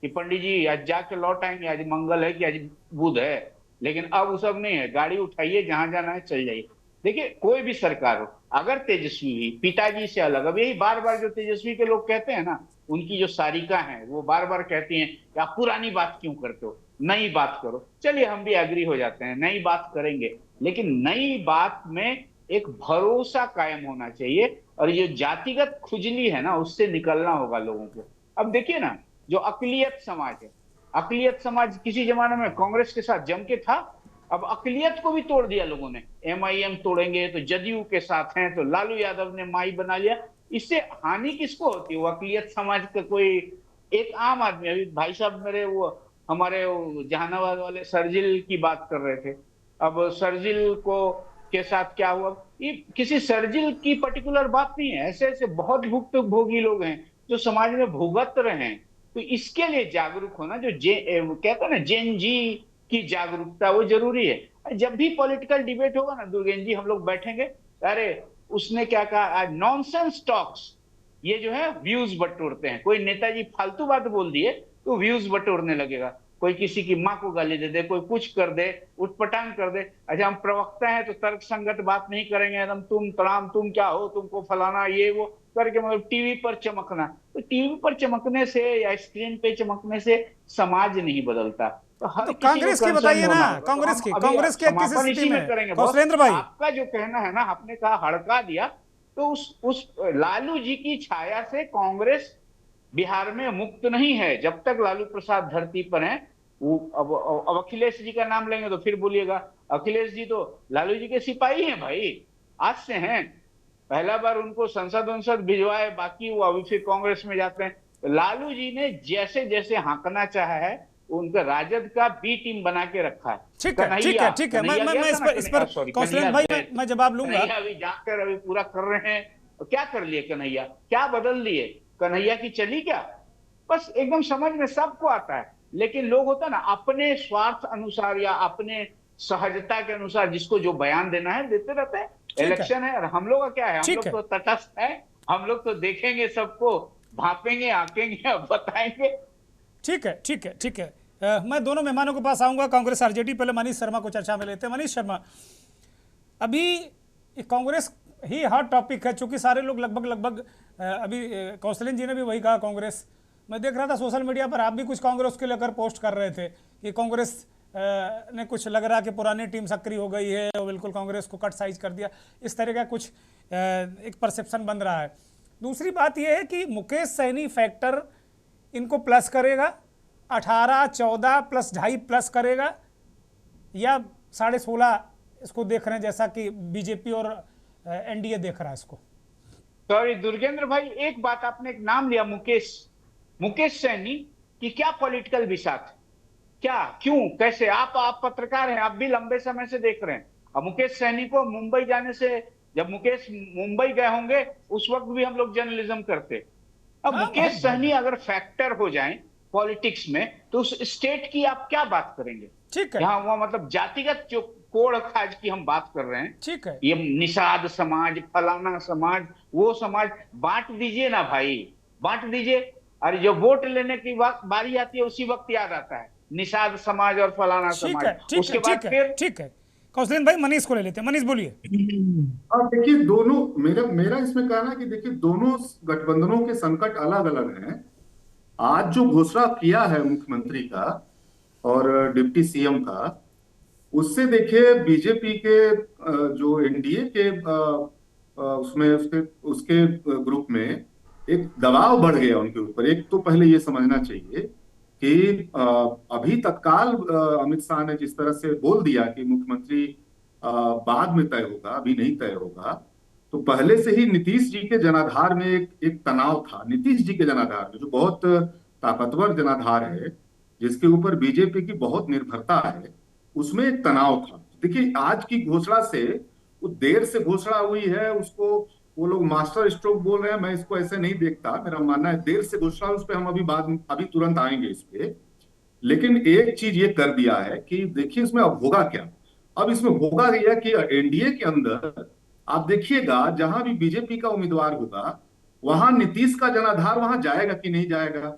कि पंडित जी आज जाके लौट आएंगे, आज मंगल है कि आज बुध है। लेकिन अब वो सब नहीं है, गाड़ी उठाइए जहां जाना है चल जाइए। देखिए कोई भी सरकार हो, अगर तेजस्वी भी पिताजी से अलग, अब यही बार बार जो तेजस्वी के लोग कहते हैं ना, उनकी जो सारिका है वो बार बार कहती हैं कि आप पुरानी बात क्यों करते हो, नई बात करो। चलिए हम भी एग्री हो जाते हैं, नई बात करेंगे, लेकिन नई बात में एक भरोसा कायम होना चाहिए और ये जातिगत खुजली है ना उससे निकलना होगा लोगों को। अब देखिए ना, जो अकलियत समाज है, अकलियत समाज किसी जमाने में कांग्रेस के साथ जम के था, अब अकलियत को भी तोड़ दिया लोगों ने। MIM तोड़ेंगे तो जदयू के साथ हैं, तो लालू यादव ने माई बना लिया। इससे हानि किसको होती है? वो अकलियत समाज का कोई एक आम आदमी। अभी भाई साहब मेरे वो हमारे जहानाबाद वाले सर्जिल की बात कर रहे थे। अब सर्जिल को के साथ क्या हुआ, ये किसी सर्जिल की पर्टिकुलर बात नहीं है, ऐसे ऐसे बहुत भुक्तभोगी लोग हैं जो समाज में भुगत रहे हैं। तो इसके लिए जागरूक होना, जो कहते हैं ना जेन जी की जागरूकता, वो जरूरी है। जब भी पॉलिटिकल डिबेट होगा ना दुर्गेन जी, हम लोग बैठेंगे, अरे उसने क्या कहा, आज नॉनसेंस टॉक्स, ये जो है व्यूज बटोरते हैं। कोई नेताजी फालतू बात बोल दिए तो व्यूज बटोरने लगेगा। कोई किसी की माँ को गाली दे दे, कोई कुछ कर दे, उठपटांग कर दे। अच्छा हम प्रवक्ता हैं तो तर्क संगत बात नहीं करेंगे, एकदम तुम तराम, तुम क्या हो, तुमको फलाना ये वो करके, मतलब टीवी पर चमकना। तो टीवी पर चमकने से या स्क्रीन पे चमकने से समाज नहीं बदलता। तो हर तो किसी कांग्रेस को की concern बताइए होना ना, होगा। तो कांग्रेस हम की अभी कांग्रेस की किस समापन स्थिति इसी में करेंगे। कौशलेंद्र भाई? आपका जो कहना है ना, आपने कहा हड़का दिया, तो उस लालू जी की छाया से कांग्रेस बिहार में मुक्त नहीं है। जब तक लालू प्रसाद धरती पर हैं, वो अब अखिलेश जी का नाम लेंगे तो फिर बोलिएगा अखिलेश जी तो लालू जी के सिपाही हैं भाई, आज से हैं। पहला बार उनको संसद वंसद भिजवाए, बाकी वो अभी फिर कांग्रेस में जाते हैं। तो लालू जी ने जैसे जैसे हाँकना चाहा है, उनका राजद का बी टीम बना के रखा है। ठीक है ठीक है ठीक है, मैं इस पर कौशलेंद्र भाई मैं जवाब लूंगा। कन्हैया अभी जाकर अभी पूरा कर रहे हैं। तो क्या कर लिए कन्हैया, क्या बदल दिए? कन्हैया की चली क्या? बस एकदम समझ में सबको आता है, लेकिन लोग होता है ना अपने स्वार्थ अनुसार या अपने सहजता के अनुसार जिसको जो बयान देना है देते रहते हैं। इलेक्शन है और हम लोग का क्या है, हम लोग तो तटस्थ है, हम लोग तो देखेंगे सबको, भापेंगे, आंकेंगे, बताएंगे। ठीक है ठीक है ठीक है। मैं दोनों मेहमानों के पास आऊंगा, कांग्रेस आरजेडी। पहले मनीष शर्मा को चर्चा में लेते हैं। मनीष शर्मा, अभी कांग्रेस ही हॉट टॉपिक है, चूंकि सारे लोग लगभग अभी कौशलेंद्र जी ने भी वही कहा, कांग्रेस। मैं देख रहा था सोशल मीडिया पर आप भी कुछ कांग्रेस के लेकर पोस्ट कर रहे थे कि कांग्रेस ने कुछ लग रहा कि पुरानी टीम सक्रिय हो गई है और बिल्कुल कांग्रेस को कट साइज कर दिया, इस तरह का कुछ एक परसेप्शन बन रहा है। दूसरी बात यह है कि मुकेश सहनी फैक्टर इनको प्लस करेगा, 18, 14 प्लस 2.5 प्लस करेगा, या 16.5 इसको देख रहे हैं जैसा कि बीजेपी और एनडीए देख रहा है इसको? सॉरी दुर्गेंद्र भाई, एक बात आपने एक नाम लिया मुकेश सहनी की, क्या पॉलिटिकल विसात, क्या, क्यों, कैसे? आप पत्रकार हैं, आप भी लंबे समय से देख रहे हैं। अब मुकेश सहनी को मुंबई जाने से, जब मुकेश मुंबई गए होंगे उस वक्त भी हम लोग जर्नलिज्म करते। अब मुकेश सहनी अगर फैक्टर हो जाएं पॉलिटिक्स में तो उस स्टेट की आप क्या बात करेंगे? ठीक है, यहाँ हुआ मतलब जातिगत जो कोड़ खाज की हम बात कर रहे हैं, ठीक है, ये निषाद समाज, फलाना समाज, वो समाज, बांट दीजिए ना भाई, बांट दीजिए। अरे जो वोट लेने की बारी आती है उसी वक्त याद आता है निषाद समाज और फलाना समाज। उसके बाद फिर ठीक है। कौशलेंद्र भाई मनीष को ले लेते हैं। मनीष बोलिए। अब देखिए दोनों, मेरा इसमें कहना कि देखिए दोनों गठबंधनों के संकट अलग अलग हैं। आज जो घोषणा किया है मुख्यमंत्री का और डिप्टी सीएम का, उससे देखिए बीजेपी के जो एनडीए के उसमें उसके ग्रुप में एक दबाव बढ़ गया उनके ऊपर। एक तो पहले ये समझना चाहिए कि अभी तत्काल अमित शाह ने जिस तरह से बोल दिया कि मुख्यमंत्री बाद में तय होगा, अभी नहीं तय होगा, तो पहले से ही नीतीश जी के जनाधार में एक तनाव था। नीतीश जी के जनाधार में, जो बहुत ताकतवर जनाधार है, जिसके ऊपर बीजेपी की बहुत निर्भरता है, उसमें एक तनाव था। देखिए आज की घोषणा से, वो देर से घोषणा हुई है, उसको वो लोग मास्टर स्ट्रोक बोल रहे हैं, मैं इसको ऐसे नहीं देखता। मेरा मानना है देर से घोषणा, उस पर हम अभी तुरंत आएंगे इस पे। लेकिन एक चीज ये कर दिया है कि देखिए इसमें अब होगा क्या। अब इसमें होगा यह कि एनडीए के अंदर आप देखिएगा, जहां भी बीजेपी का उम्मीदवार होगा वहां नीतीश का जनाधार वहां जाएगा कि नहीं जाएगा।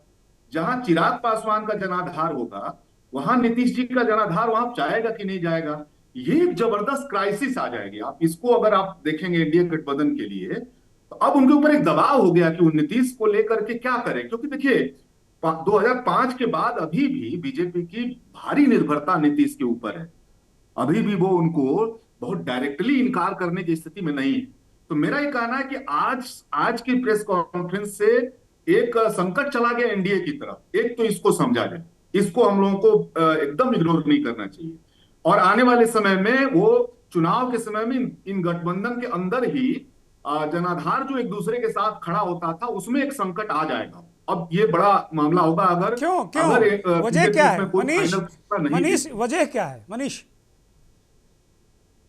जहां चिराग पासवान का जनाधार होगा वहां नीतीश जी का जनाधार वहां जाएगा कि नहीं जाएगा। ये एक जबरदस्त क्राइसिस आ जाएगी। आप इसको अगर आप देखेंगे एनडीए गठबंधन के लिए, तो अब उनके ऊपर एक दबाव हो गया कि वो नीतीश को लेकर के क्या करें। क्योंकि देखिए 2005 के बाद अभी भी बीजेपी की भारी निर्भरता नीतीश के ऊपर है। अभी भी वो उनको बहुत डायरेक्टली इनकार करने की स्थिति में नहीं है। तो मेरा ये कहना है कि आज की प्रेस कॉन्फ्रेंस से एक संकट चला गया एनडीए की तरफ। एक तो इसको समझा जाए, इसको हम लोगों को एकदम इग्नोर नहीं करना चाहिए। और आने वाले समय में वो चुनाव के समय में इन गठबंधन के अंदर ही जनाधार जो एक दूसरे के साथ खड़ा होता था उसमें एक संकट आ जाएगा। अब ये बड़ा मामला होगा अगर वजह क्या है मनीष? वजह क्या है मनीष?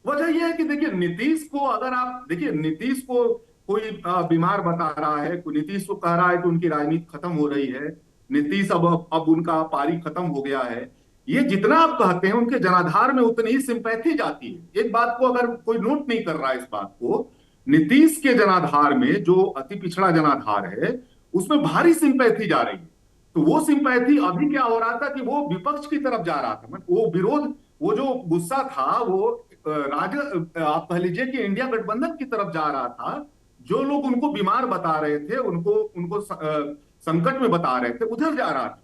वजह यह है कि देखिए नीतीश को अगर आप देखिए, नीतीश को कोई बीमार बता रहा है, कोई नीतीश को कह रहा है कि उनकी राजनीति खत्म हो रही है, नीतीश अब उनका पारी खत्म हो गया है, ये जितना आप कहते हैं उनके जनाधार में उतनी ही सिंपैथी जाती है। एक बात को अगर कोई नोट नहीं कर रहा है, इस बात को, नीतीश के जनाधार में जो अति पिछड़ा जनाधार है उसमें भारी सिंपैथी जा रही है। तो वो सिंपैथी अभी क्या हो रहा था कि वो विपक्ष की तरफ जा रहा था। मतलब वो विरोध, वो जो गुस्सा था वो आप कह लीजिए कि इंडिया गठबंधन की तरफ जा रहा था। जो लोग उनको बीमार बता रहे थे, उनको संकट में बता रहे थे, उधर जा रहा था।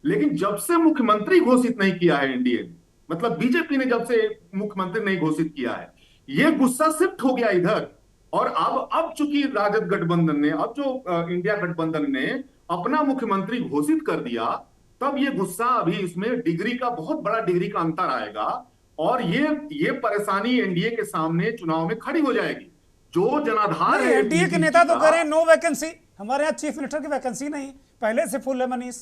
लेकिन जब से मुख्यमंत्री घोषित नहीं किया है एनडीए ने, मतलब बीजेपी ने जब से मुख्यमंत्री नहीं घोषित किया है, ये गुस्सा शिफ्ट हो गया इधर। और अब चूंकि राजद गठबंधन ने, अब जो इंडिया गठबंधन ने अपना मुख्यमंत्री घोषित कर दिया, तब ये गुस्सा अभी इसमें डिग्री का, बहुत बड़ा डिग्री का अंतर आएगा। और ये परेशानी एनडीए के सामने चुनाव में खड़ी हो जाएगी। जो जनाधार है, एनडीए के नेता तो कह रहे हैं नो वैकेंसी, हमारे यहाँ चीफ मिनिस्टर की वैकेंसी नहीं, पहले से फुल है। मनीष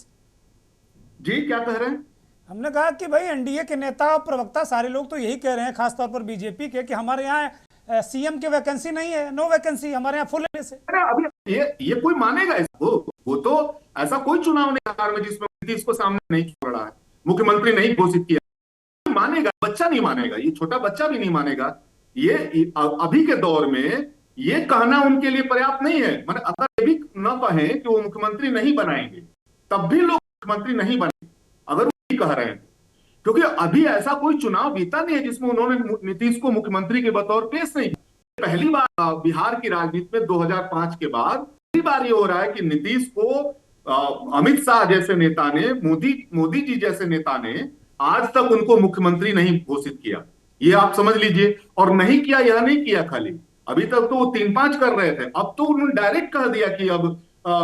जी क्या कह रहे हैं? हमने कहा कि भाई एनडीए के नेता और प्रवक्ता सारे लोग तो यही कह रहे हैं, खासतौर पर बीजेपी के, कि हमारे यहाँ सीएम की वैकेंसी नहीं है, नो वैकेंसी, हमारे यहाँ फुल है। से अभी ये कोई मानेगा इसको? वो तो ऐसा कोई चुनाव नहीं बिहार में जिसमें नीतीश को सामने नहीं छोड़ रहा है, मुख्यमंत्री नहीं घोषित किया। मानेगा? बच्चा नहीं मानेगा, ये छोटा बच्चा भी नहीं मानेगा। ये अभी के दौर में ये कहना उनके लिए पर्याप्त नहीं है। मतलब अगर ये भी न कहें कि वो मुख्यमंत्री नहीं बनाएंगे, तब भी लोग मुख्यमंत्री नहीं बनेंगे, अगर वो कह रहे हैं। क्योंकि अभी ऐसा कोई चुनाव बीता नहीं है जिसमें उन्होंने नीतीश को मुख्यमंत्री के बतौर पेश नहीं किया। पहली बार बिहार की राजनीति में 2005 के बाद पहली बार ये हो रहा है कि नीतीश को अमित शाह जैसे नेता ने, मोदी जी जैसे नेता ने आज तक उनको मुख्यमंत्री नहीं घोषित किया। ये आप समझ लीजिए। और नहीं किया, यह नहीं किया खाली, अभी तक तो वो 3-5 कर रहे थे, अब तो उन्होंने डायरेक्ट कह दिया कि अब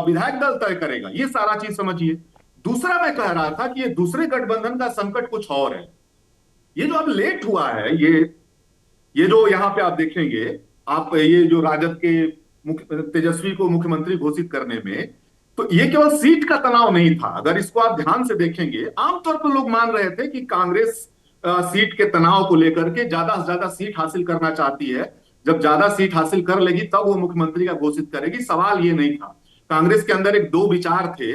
विधायक दल तय करेगा। ये सारा चीज समझिए। दूसरा मैं कह रहा था कि ये दूसरे गठबंधन का संकट कुछ और है। ये जो अब लेट हुआ है, ये जो यहाँ पे आप देखेंगे, आप ये जो राजद के तेजस्वी को मुख्यमंत्री घोषित करने में, तो ये केवल सीट का तनाव नहीं था। अगर इसको आप ध्यान से देखेंगे, आमतौर पर लोग मान रहे थे कि कांग्रेस सीट के तनाव को लेकर के ज्यादा से ज्यादा सीट हासिल करना चाहती है। जब ज्यादा सीट हासिल कर लेगी तब वो मुख्यमंत्री का घोषित करेगी। सवाल ये नहीं था। कांग्रेस के अंदर दो विचार थे।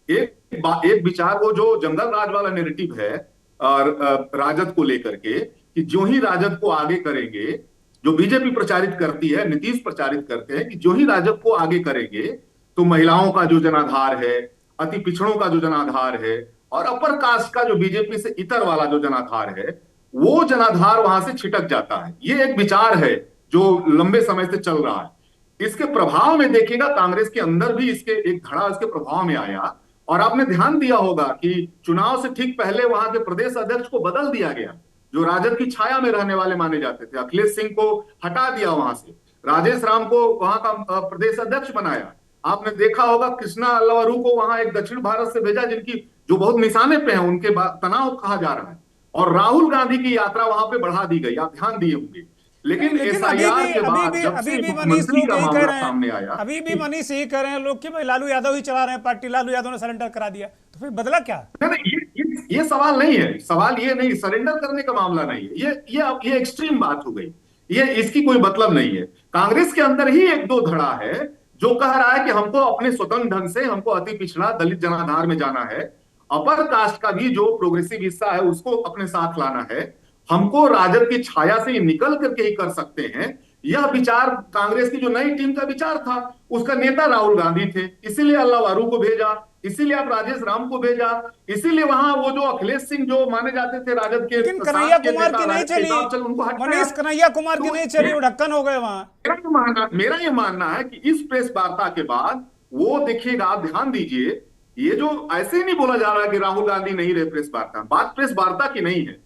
एक विचार वो जो जंगल राज वाला नैरेटिव है राजद को लेकर के, कि जो ही राजद को आगे करेंगे, जो बीजेपी प्रचारित करती है, नीतीश प्रचारित करते हैं कि जो ही राजद को आगे करेंगे तो महिलाओं का जो जनाधार है, अति पिछड़ों का जो जनाधार है, और अपर कास्ट का जो बीजेपी से इतर वाला जो जनाधार है, वो जनाधार वहां से छिटक जाता है। ये एक विचार है जो लंबे समय से चल रहा है। इसके प्रभाव में देखिएगा कांग्रेस के अंदर भी इसके एक धड़ा इसके प्रभाव में आया। और आपने ध्यान दिया होगा कि चुनाव से ठीक पहले वहां के प्रदेश अध्यक्ष को बदल दिया गया। जो राजद की छाया में रहने वाले माने जाते थे, अखिलेश सिंह को हटा दिया वहां से, राजेश राम को वहां का प्रदेश अध्यक्ष बनाया। आपने देखा होगा कृष्णा अल्लावरू को वहां एक दक्षिण भारत से भेजा, जिनकी जो बहुत निशाने पे हैं, उनके तनाव कहा जा रहा है। और राहुल गांधी की यात्रा वहां पे बढ़ा दी गई, आप ध्यान दिए होंगे। लेकिन एसआईआर के बाद जब से मुख्यमंत्री का मामला सामने आया, अभी भी मनीष यही कह रहे हैं लोग कि भाई लालू यादव ही चला रहे हैं पार्टी, लालू यादव ने सरेंडर करा दिया, तो फिर बदला क्या? ये सवाल नहीं है। सवाल ये नहीं, सरेंडर करने का मामला नहीं है। ये एक्सट्रीम बात हो गई। ये इसकी कोई मतलब नहीं है। कांग्रेस के अंदर ही एक दो धड़ा है जो कह रहा है कि हमको अपने स्वतंत्र ढंग से, हमको अति पिछड़ा दलित जनाधार में जाना है, अपर कास्ट का भी जो प्रोग्रेसिव हिस्सा है उसको अपने साथ लाना है, हमको राजद की छाया से निकल करके ही कर सकते हैं। यह विचार कांग्रेस की जो नई टीम का विचार था, उसका नेता राहुल गांधी थे, इसीलिए अल्लाह वारू को भेजा, इसीलिए आप राजेश राम को भेजा, इसीलिए वहां वो जो अखिलेश सिंह जो माने जाते थे राजद के, लेकिन कन्हैया कुमार की नहीं चली, उनको मनीष कन्हैया कुमार की नहीं चली, वो ढक्कन हो गए वहां। मेरा ये मानना है कि इस प्रेस वार्ता के बाद वो देखिएगा, आप ध्यान दीजिए, ये जो ऐसे ही नहीं बोला जा रहा है कि राहुल गांधी नहीं रहे प्रेस वार्ता, बात प्रेस वार्ता की नहीं है,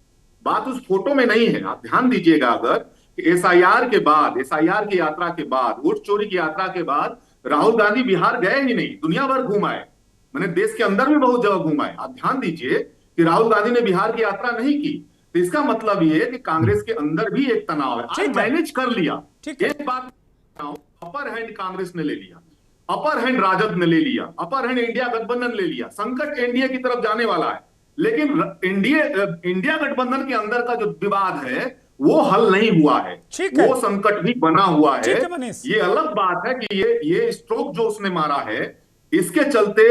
बात उस फोटो में नहीं है। आप ध्यान दीजिएगा, अगर एसआईआर के बाद, एसआईआर की यात्रा के बाद, वोट चोरी की यात्रा के बाद राहुल गांधी बिहार गए ही नहीं, दुनिया भर घुमाए, मैंने देश के अंदर भी बहुत जगह घुमाए। आप ध्यान दीजिए कि राहुल गांधी ने बिहार की यात्रा नहीं की, तो इसका मतलब ये है कि कांग्रेस के अंदर भी एक तनाव है। आज मैनेज कर लिया, एक बात अपर हैंड कांग्रेस ने ले लिया, अपर हैंड राजद ने ले लिया, अपर हैंड इंडिया गठबंधन ले लिया, संकट एनडीए की तरफ जाने वाला है, लेकिन इंडिया गठबंधन के अंदर का जो विवाद है वो हल नहीं हुआ है, वो संकट भी बना हुआ है। ये अलग बात है कि ये स्ट्रोक जो उसने मारा है, इसके चलते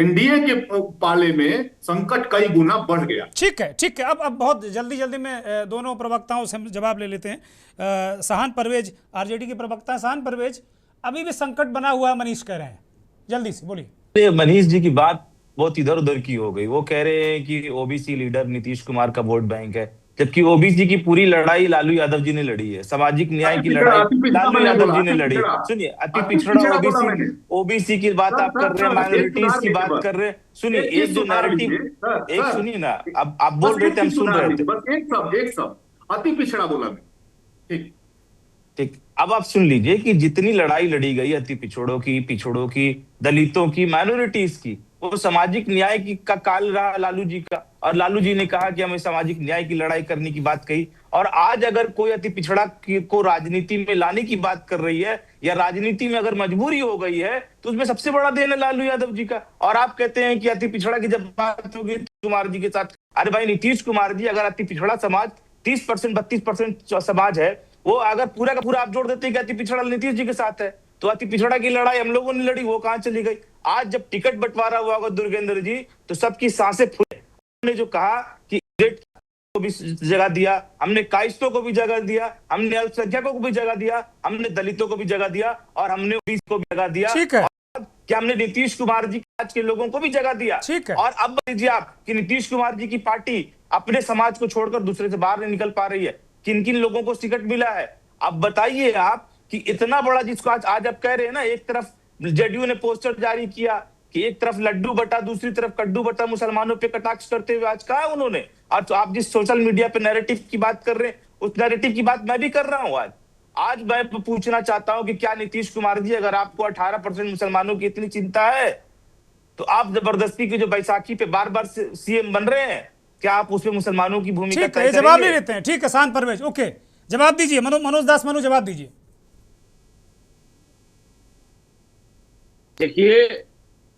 एनडीए के पाले में संकट कई गुना बढ़ गया। ठीक है, ठीक है। अब बहुत जल्दी में दोनों प्रवक्ताओं से हम जवाब ले लेते हैं। सहान परवेज आरजेडी के प्रवक्ता हैं। सहान परवेज, अभी भी संकट बना हुआ है, मनीष कह रहे हैं, जल्दी से बोलिए। मनीष जी की बात बहुत इधर उधर की हो गई। वो कह रहे हैं कि ओबीसी लीडर नीतीश कुमार का वोट बैंक है, जबकि ओबीसी की पूरी लड़ाई लालू यादव जी ने लड़ी है। सामाजिक न्याय की लड़ाई लालू यादव जी ने लड़ी है। सुनिए, अति पिछड़ा ओबीसी की बात आप कर रहे हैं, माइनॉरिटीज की बात कर रहे हैं। सुनिए, एक जो नैरेटिव, एक सुनिए ना, अब आप बोल रहे थे, हम सुन रहे थे, बस एक सब अति पिछड़ा बोला मैं। ठीक ठीक, अब आप सुन लीजिए कि जितनी लड़ाई लड़ी गई अति पिछड़ों की, दलितों की, माइनॉरिटीज की, वो सामाजिक न्याय की का काल रहा लालू जी का। और लालू जी ने कहा कि हमें सामाजिक न्याय की लड़ाई करने की बात कही। और आज अगर कोई अति पिछड़ा को राजनीति में लाने की बात कर रही है, या राजनीति में अगर मजबूरी हो गई है, तो उसमें सबसे बड़ा देन है लालू यादव जी का। और आप कहते हैं कि अति पिछड़ा की जब बात होगी कुमार जी के साथ, अरे भाई नीतीश कुमार जी, अगर अति पिछड़ा समाज 30% 32% समाज है, वो अगर पूरा का पूरा आप जोड़ देते हैं कि अति पिछड़ा नीतीश जी के साथ है, तो अति पिछड़ा की लड़ाई हम लोगों ने लड़ी, वो कहां चली गई? आज जब टिकट बंटवारा हुआ होगा दुर्गेंद्र जी, तो सबकी सांसें फूले। हमने जो कहा कि को भी जगह दिया, हमने कायस्थों को भी जगह दिया, हमने अल्पसंख्यकों को भी जगह दिया, हमने दलितों को भी जगह दिया, और हमने ओबीसी को भी जगह दिया। क्या हमने नीतीश कुमार जी आज के लोगों को भी जगह दिया? और अब बताइए आप कि नीतीश कुमार जी की पार्टी अपने समाज को छोड़कर दूसरे से बाहर नहीं निकल पा रही है। किन किन लोगों को टिकट मिला है? अब बताइए आप कि इतना बड़ा, जिसको आज आप कह रहे हैं ना, एक तरफ जेडीयू ने पोस्टर जारी किया कि एक तरफ लड्डू बटा, दूसरी तरफ कड्डू बटा, मुसलमानों पे कटाक्ष करते हुए आज कहा उन्होंने। और तो आप जिस सोशल मीडिया पे नैरेटिव की बात कर रहे हैं, उस नैरेटिव की बात मैं भी कर रहा हूं। आज मैं पूछना चाहता हूं कि क्या नीतीश कुमार जी, अगर आपको 18% मुसलमानों की इतनी चिंता है, तो आप जबरदस्ती की जो बैसाखी पे बार बार सीएम बन रहे हैं, क्या आप उसमें मुसलमानों की भूमिका तय करेंगे? जवाब ले लेते हैं। ठीक है, शांत परवेज, ओके, जवाब दीजिए। मनोज दास मनु, जवाब दीजिए। देखिए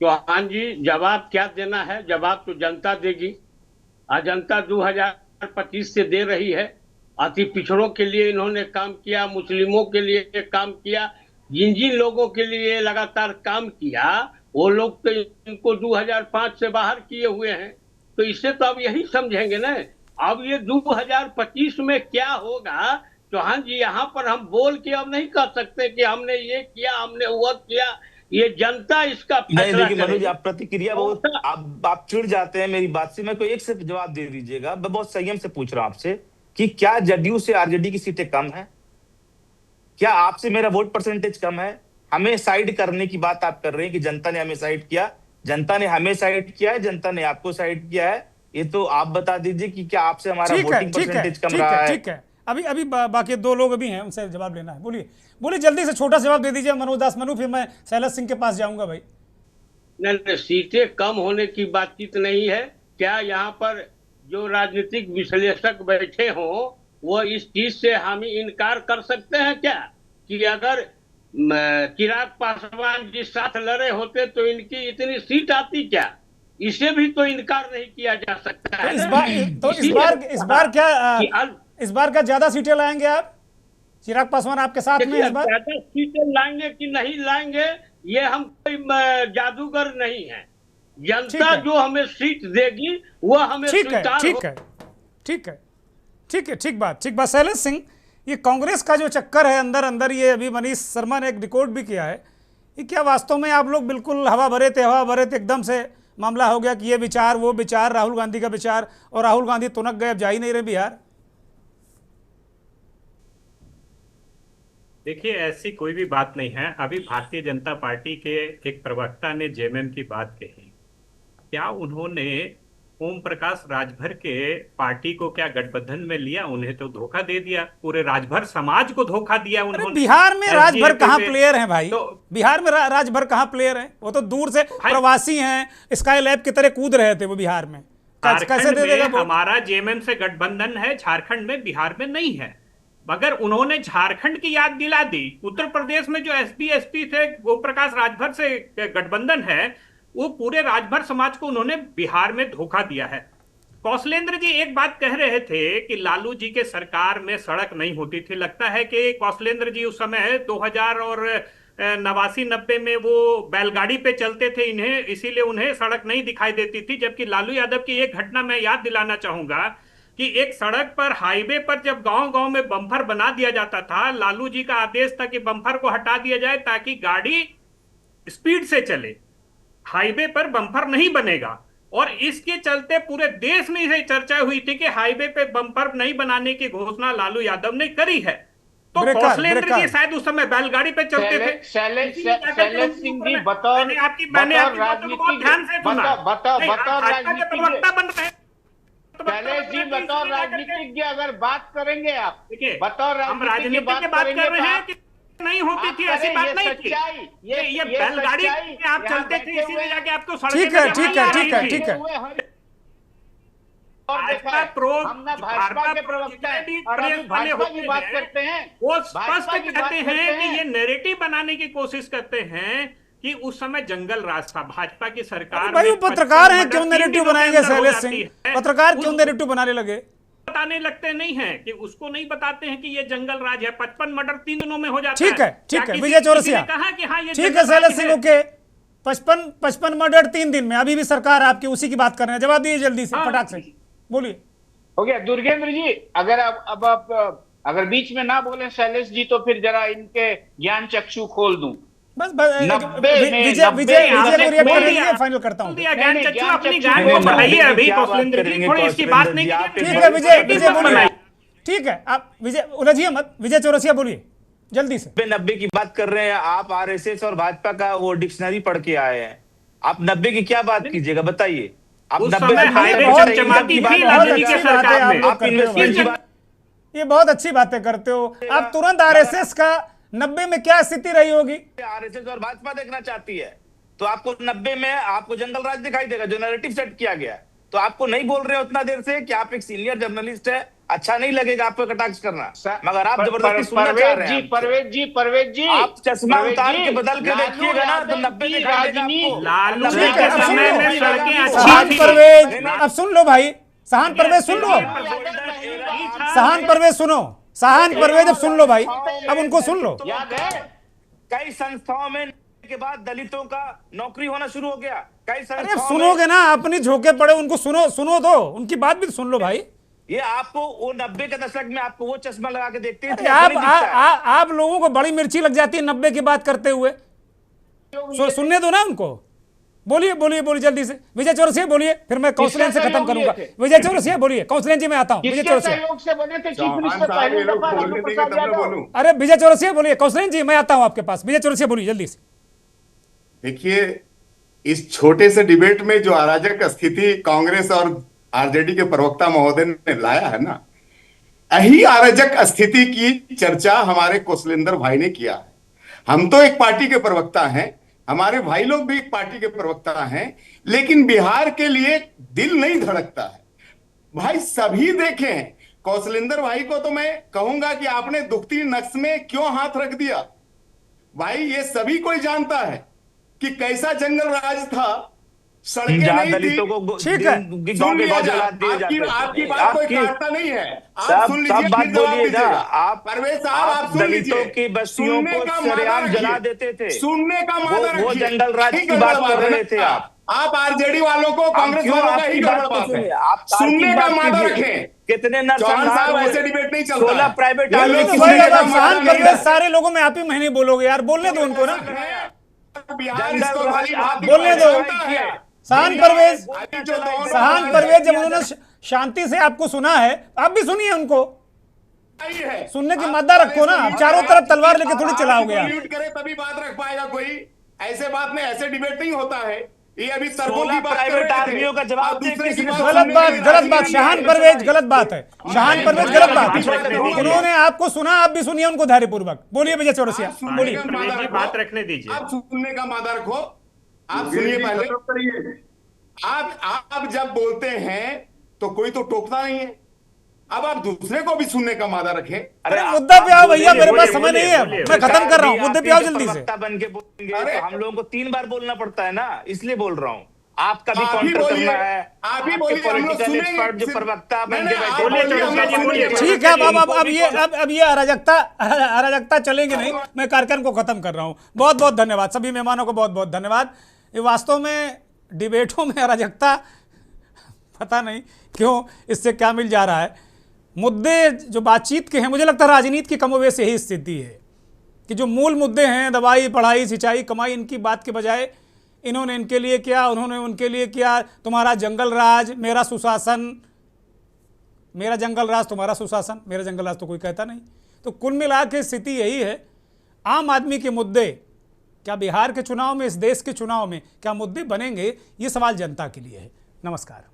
चौहान जी, जवाब क्या देना है, जवाब तो जनता देगी। आज जनता 2025 से दे रही है। अति पिछड़ों के लिए इन्होंने काम किया, मुस्लिमों के लिए काम किया, जिन जिन लोगों के लिए लगातार काम किया, वो लोग तो इनको 2005 से बाहर किए हुए हैं। तो इससे तो अब यही समझेंगे ना। अब ये 2025 में क्या होगा चौहान जी, यहाँ पर हम बोल के अब नहीं कह सकते कि हमने ये किया, हमने वो किया। ये जनता इसका फैसला करेगी। मनोज, आप प्रतिक्रिया बहुत, आप चिढ़ जाते हैं मेरी बात से। मैं कोई एक से जवाब दे दीजिएगा। मैं बहुत संयम से पूछ रहा हूं आपसे कि क्या जदयू से आरजेडी की सीटें कम है? क्या आपसे मेरा वोट परसेंटेज कम है? हमें साइड करने की बात आप कर रहे हैं कि जनता ने हमें साइड किया। जनता ने हमें साइड किया है, जनता ने आपको साइड किया है। ये तो आप बता दीजिए कि क्या आपसे हमारा वोटिंग परसेंटेज कम रहा है? ठीक है, अभी बाकी दो लोग अभी हैं, उनसे जवाब लेना है। बोलिए जल्दी से, छोटा जवाब दे दीजिए मनोज दास मनु, फिर मैं शैलज सिंह के पास जाऊंगा। भाई नहीं, सीटें कम होने की बातचीत नहीं है। क्या यहाँ पर जो राजनीतिक विश्लेषक बैठे हों, वो इस चीज से हम इनकार कर सकते हैं क्या कि अगर चिराग पासवान जिस साथ लड़े होते तो इनकी इतनी सीट आती क्या? इसे भी तो इनकार नहीं किया जा सकता है। इस बार क्या ज्यादा सीटें लाएंगे आप? चिराग पासवान आपके साथ में इस बार? ज्यादा सीटें लाएंगे कि नहीं लाएंगे ये हम कोई जादूगर नहीं है। जनता जो हमें सीट देगी वो हमें स्वीकार ठीक है, ठीक है, ठीक है, ठीक बात, ठीक बात। शैलेश सिंह, ये कांग्रेस का जो चक्कर है अंदर अंदर, ये अभी मनीष शर्मा ने एक रिकॉर्ड भी किया है, ये क्या वास्तव में आप लोग बिल्कुल हवा भरे थे एकदम से मामला हो गया कि ये विचार वो विचार, राहुल गांधी का विचार, और राहुल गांधी तुनक गए, अब जा ही नहीं रहे बिहार? देखिए, ऐसी कोई भी बात नहीं है। अभी भारतीय जनता पार्टी के एक प्रवक्ता ने जेएमएम की बात कही। क्या उन्होंने ओम प्रकाश राजभर के पार्टी को क्या गठबंधन में लिया? उन्हें तो धोखा दे दिया, पूरे राजभर समाज को धोखा दिया उन्होंने। बिहार में राजभर कहाँ प्लेयर हैं भाई? तो बिहार में राजभर कहाँ प्लेयर हैं? वो तो दूर से प्रवासी हैं, स्काई लैब की तरह कूद रहे थे वो बिहार में। कैसे दे देगा? हमारा जेएमएम से गठबंधन है झारखंड में, बिहार में नहीं है। मगर उन्होंने झारखंड की याद दिला दी। उत्तर प्रदेश में जो एसपी एसपी थे, ओम प्रकाश राजभर से गठबंधन है, वो पूरे राजभर समाज को उन्होंने बिहार में धोखा दिया है। कौशलेंद्र जी एक बात कह रहे थे कि लालू जी के सरकार में सड़क नहीं होती थी। लगता है कि कौशलेंद्र जी उस समय 2000 और 89-90 में वो बैलगाड़ी पे चलते थे, इन्हें इसीलिए उन्हें सड़क नहीं दिखाई देती थी। जबकि लालू यादव की एक घटना मैं याद दिलाना चाहूंगा कि एक सड़क पर, हाईवे पर जब गांव-गांव में बम्पर बना दिया जाता था, लालू जी का आदेश था कि बम्पर को हटा दिया जाए ताकि गाड़ी स्पीड से चले। हाईवे पर बम्पर नहीं बनेगा, और इसके चलते पूरे देश में इसे चर्चा हुई थी कि हाईवे पे बम्पर नहीं बनाने की घोषणा लालू यादव ने करी है। तो कौशलेंद्र जी शायद उस समय बैलगाड़ी पे चलते थे। शैलेश सिंह जी बतौर राजनीतिज्ञ बन रहे शैलेश जी, बतौर राजनीतिज्ञ अगर बात करेंगे आप, बतौर राजनीतिज्ञ की बात कर रहे हैं कि नहीं होती थी, ऐसी बात नहीं थी। ये बैलगाड़ी में आप चलते थे, इसीलिए जाके आपको सड़क। ठीक है, ठीक है, ठीक है, ठीक है। और हम ना भाजपा के प्रवक्ता हैं और अभी भाजपा की बात करते हैं। वो स्पष्ट कहते हैं कि ये नैरेटिव बनाने की कोशिश करते हैं कि उस समय जंगल राज था, भाजपा की सरकार। भाई वो पत्रकार हैं, क्यों नैरेटिव बनाएंगे शैलेश सिंह? पत्रकार क्यों नैरेटिव बनाने लगे? बताने लगते नहीं है कि उसको नहीं बताते हैं कि ये जंगल राज है। 55 मर्डर 3 दिनों में हो जाता है। ठीक है, ठीक है विजय चौरसिया, कहा कि हाँ ये ठीक है शैलेश सिंह, ओके। 55 मर्डर 3 दिन में, अभी भी सरकार आपकी उसी की बात कर रहे हैं। जवाब दिए जल्दी से, फटाक से बोलिए। हो गया दुर्गेंद्र जी, अगर अब आप अगर बीच में ना बोले शैलेश जी, तो फिर जरा इनके ज्ञान चक्षु खोल दूं। बस विजय फाइनल करता हूं। ठीक है विजय बोलिए। ठीक है, आप विजय उलझिए मत, विजय चौरसिया बोलिए जल्दी से। 90 की बात कर रहे हैं आप, आरएसएस और भाजपा का वो डिक्शनरी पढ़ के आए हैं। आप 90 की क्या बात कीजिएगा, बताइए। आप 90 ये बहुत अच्छी बातें करते हो आप। तुरंत आरएसएस का 90 में क्या स्थिति रही होगी? आरएसएस और भाजपा देखना चाहती है तो आपको 90 में आपको जंगल राज दिखाई देगा, जो नैरेटिव सेट किया गया। तो आपको नहीं बोल रहे हो उतना देर से कि आप एक सीनियर जर्नलिस्ट है, अच्छा नहीं लगेगा आपको कटाक्ष करना, मगर आप जबरदस्ती सुनना चाह रहे हैं। परवेज जी आप चश्मा उतार के बदल के देखिएगा ना तो 90 परवेज, अब सुन लो भाई, सहान परवेज सुन लो, सहान परवेज सुनो, सहान परवेज अब सुन लो भाई, अब उनको सुन लो। कई संस्थाओं में के बाद दलितों का नौकरी होना शुरू हो गया। कई संस्थाओं सुनोगे ना, अपनी झोंके पड़े उनको सुनो दो, उनकी बात भी सुन लो भाई। ये आपको वो 90 के दशक में आपको वो चश्मा लगा के देखते हैं। आप लोगों को बड़ी मिर्ची लग जाती है 90 की बात करते हुए। सुनने दो ना उनको। बोलिए जल्दी से विजय चौरसिया बोलिए, फिर मैं कौशलेंद्र से खत्म करूंगा। विजय चौरसिया बोलिए, कौशलेंद्र जी मैं आता हूं। विजय चौरसिया, अरे विजय चौरसिया बोलिए, कौशलेंद्र जी मैं आता हूं आपके पास। विजय चौरसिया बोलिए जल्दी से। देखिए, इस छोटे से डिबेट में जो अराजक स्थिति कांग्रेस और आरजेडी के प्रवक्ता महोदय ने लाया है ना, यही अराजक स्थिति की चर्चा हमारे कौशलेंद्र भाई ने किया है। हम तो एक पार्टी के प्रवक्ता हैं, हमारे भाई लोग भी एक पार्टी के प्रवक्ता हैं, लेकिन बिहार के लिए दिल नहीं धड़कता है भाई। सभी देखें, कौशलेंद्र भाई को तो मैं कहूंगा कि आपने दुखती नक्श में क्यों हाथ रख दिया भाई। ये सभी कोई जानता है कि कैसा जंगल राज था सड़कें जहाँ नहीं थी। दलितों को ठीक है, गाँव के गाँव जला दिए जाते थे। आपकी बात कोई काटता नहीं है। आप सुन लीजिए, सब बात फिर जवाब बोलिए ना। दीजिएगा। आप परवेज साहब, आप सुन दलितों लीजिए। की बस्तियों सुनने को का मादा सरेआम रखिए। जला देते थे। सुनने का मादा वो रखिए। जंगल राज यही की बात गड़बड़ कर है रहे ना। थे आप आरजेडी वालों को, कांग्रेस क्यों वालों का ही आपकी गड़बड़ बात को बात है। सुनिए? आप सुनने का तार्किक बात मादा कीजिए। रखें। कितने चौहान नरसंहार साहब, हुए? ऐसे डिबेट नहीं चलता 16 है। प्राइवेट ये आर्मी लोग की सुनने वही का अब मादा शान नहीं परवेज, है। सारे लोगों में आप ही महीने बोलोगे यार, बोलने दो उनको ना, बिहार इसको खाली बात बोलने दो। है। शान परवेज, अभी जो दोनों शान परवेज जब उन्होंने शांति से आपको सुना है, आप भी सुनिए उनको। है। सुनने की मद्दा रखो ना, आप चारों तरफ तलवार लेके थोड़ी चलाओगे आप। म्यूट करे तभी बात रख पाएगा कोई। ऐसे बात में ऐसे डिबेट नहीं होता है। ये अभी तर्कों की बात कर प्राइवेट रहे थे। आर्मियों का जवाब आप दूसरे की दे, बात गलत सुनने बात, के लिए गलत राजी बात, नहीं शान है। परवेज गलत बात है, शान परवेज गलत बात है। बोलिए। उन्होंने आपको सुना, आप भी सुनिए उनको धैर्यपूर्वक। बोलिए विजय चौरसिया, आप सुनने बोलिए। का मादा परवेज जी, रखो। बात रखने दीजिए। आप सुनने का मादा रखो। आप सुनिए पहले। आप जब बोलते हैं तो कोई तो टोकता नहीं है। अब आप दूसरे को भी सुनने का मादा रखें। अरे मुद्दा पे आओ भैया, मेरे पास समय नहीं है, मैं खत्म कर रहा हूँ। मुद्दे पे आओ जल्दी से। बन के बोलेंगे अरे, तो हम लोगों को 3 बार बोलना पड़ता है ना, इसलिए बोल रहा हूँ। आपका भी आप ही काउंटर बोलिए। करना है। आप ही आपके बोलिए, हम लोग पॉलिटिकल सुनेंगे। एक्सपर्ट जो प्रवक्ता बन नहीं, के नहीं, बैठे आप हैं, बोलिए, हम लोग सुनेंगे। ठीक है, अब ये अराजकता चलेंगे नहीं। मैं कार्यक्रम को खत्म कर रहा हूँ। बहुत बहुत धन्यवाद सभी मेहमानों को, बहुत बहुत धन्यवाद। ये वास्तव में डिबेटों में अराजकता, पता नहीं क्यों इससे क्या मिल जा रहा है। मुद्दे जो बातचीत के हैं, मुझे लगता है राजनीति की कमोवेश यही स्थिति है कि जो मूल मुद्दे हैं, दवाई, पढ़ाई, सिंचाई, कमाई, इनकी बात के बजाय इन्होंने इनके लिए किया, उन्होंने उनके लिए किया, तुम्हारा जंगल राज, मेरा सुशासन, मेरा जंगल राज, तुम्हारा सुशासन, मेरा जंगल राज तो कोई कहता नहीं। तो कुल मिला के स्थिति यही है। आम आदमी के मुद्दे क्या बिहार के चुनाव में, इस देश के चुनाव में क्या मुद्दे बनेंगे, ये सवाल जनता के लिए है। नमस्कार।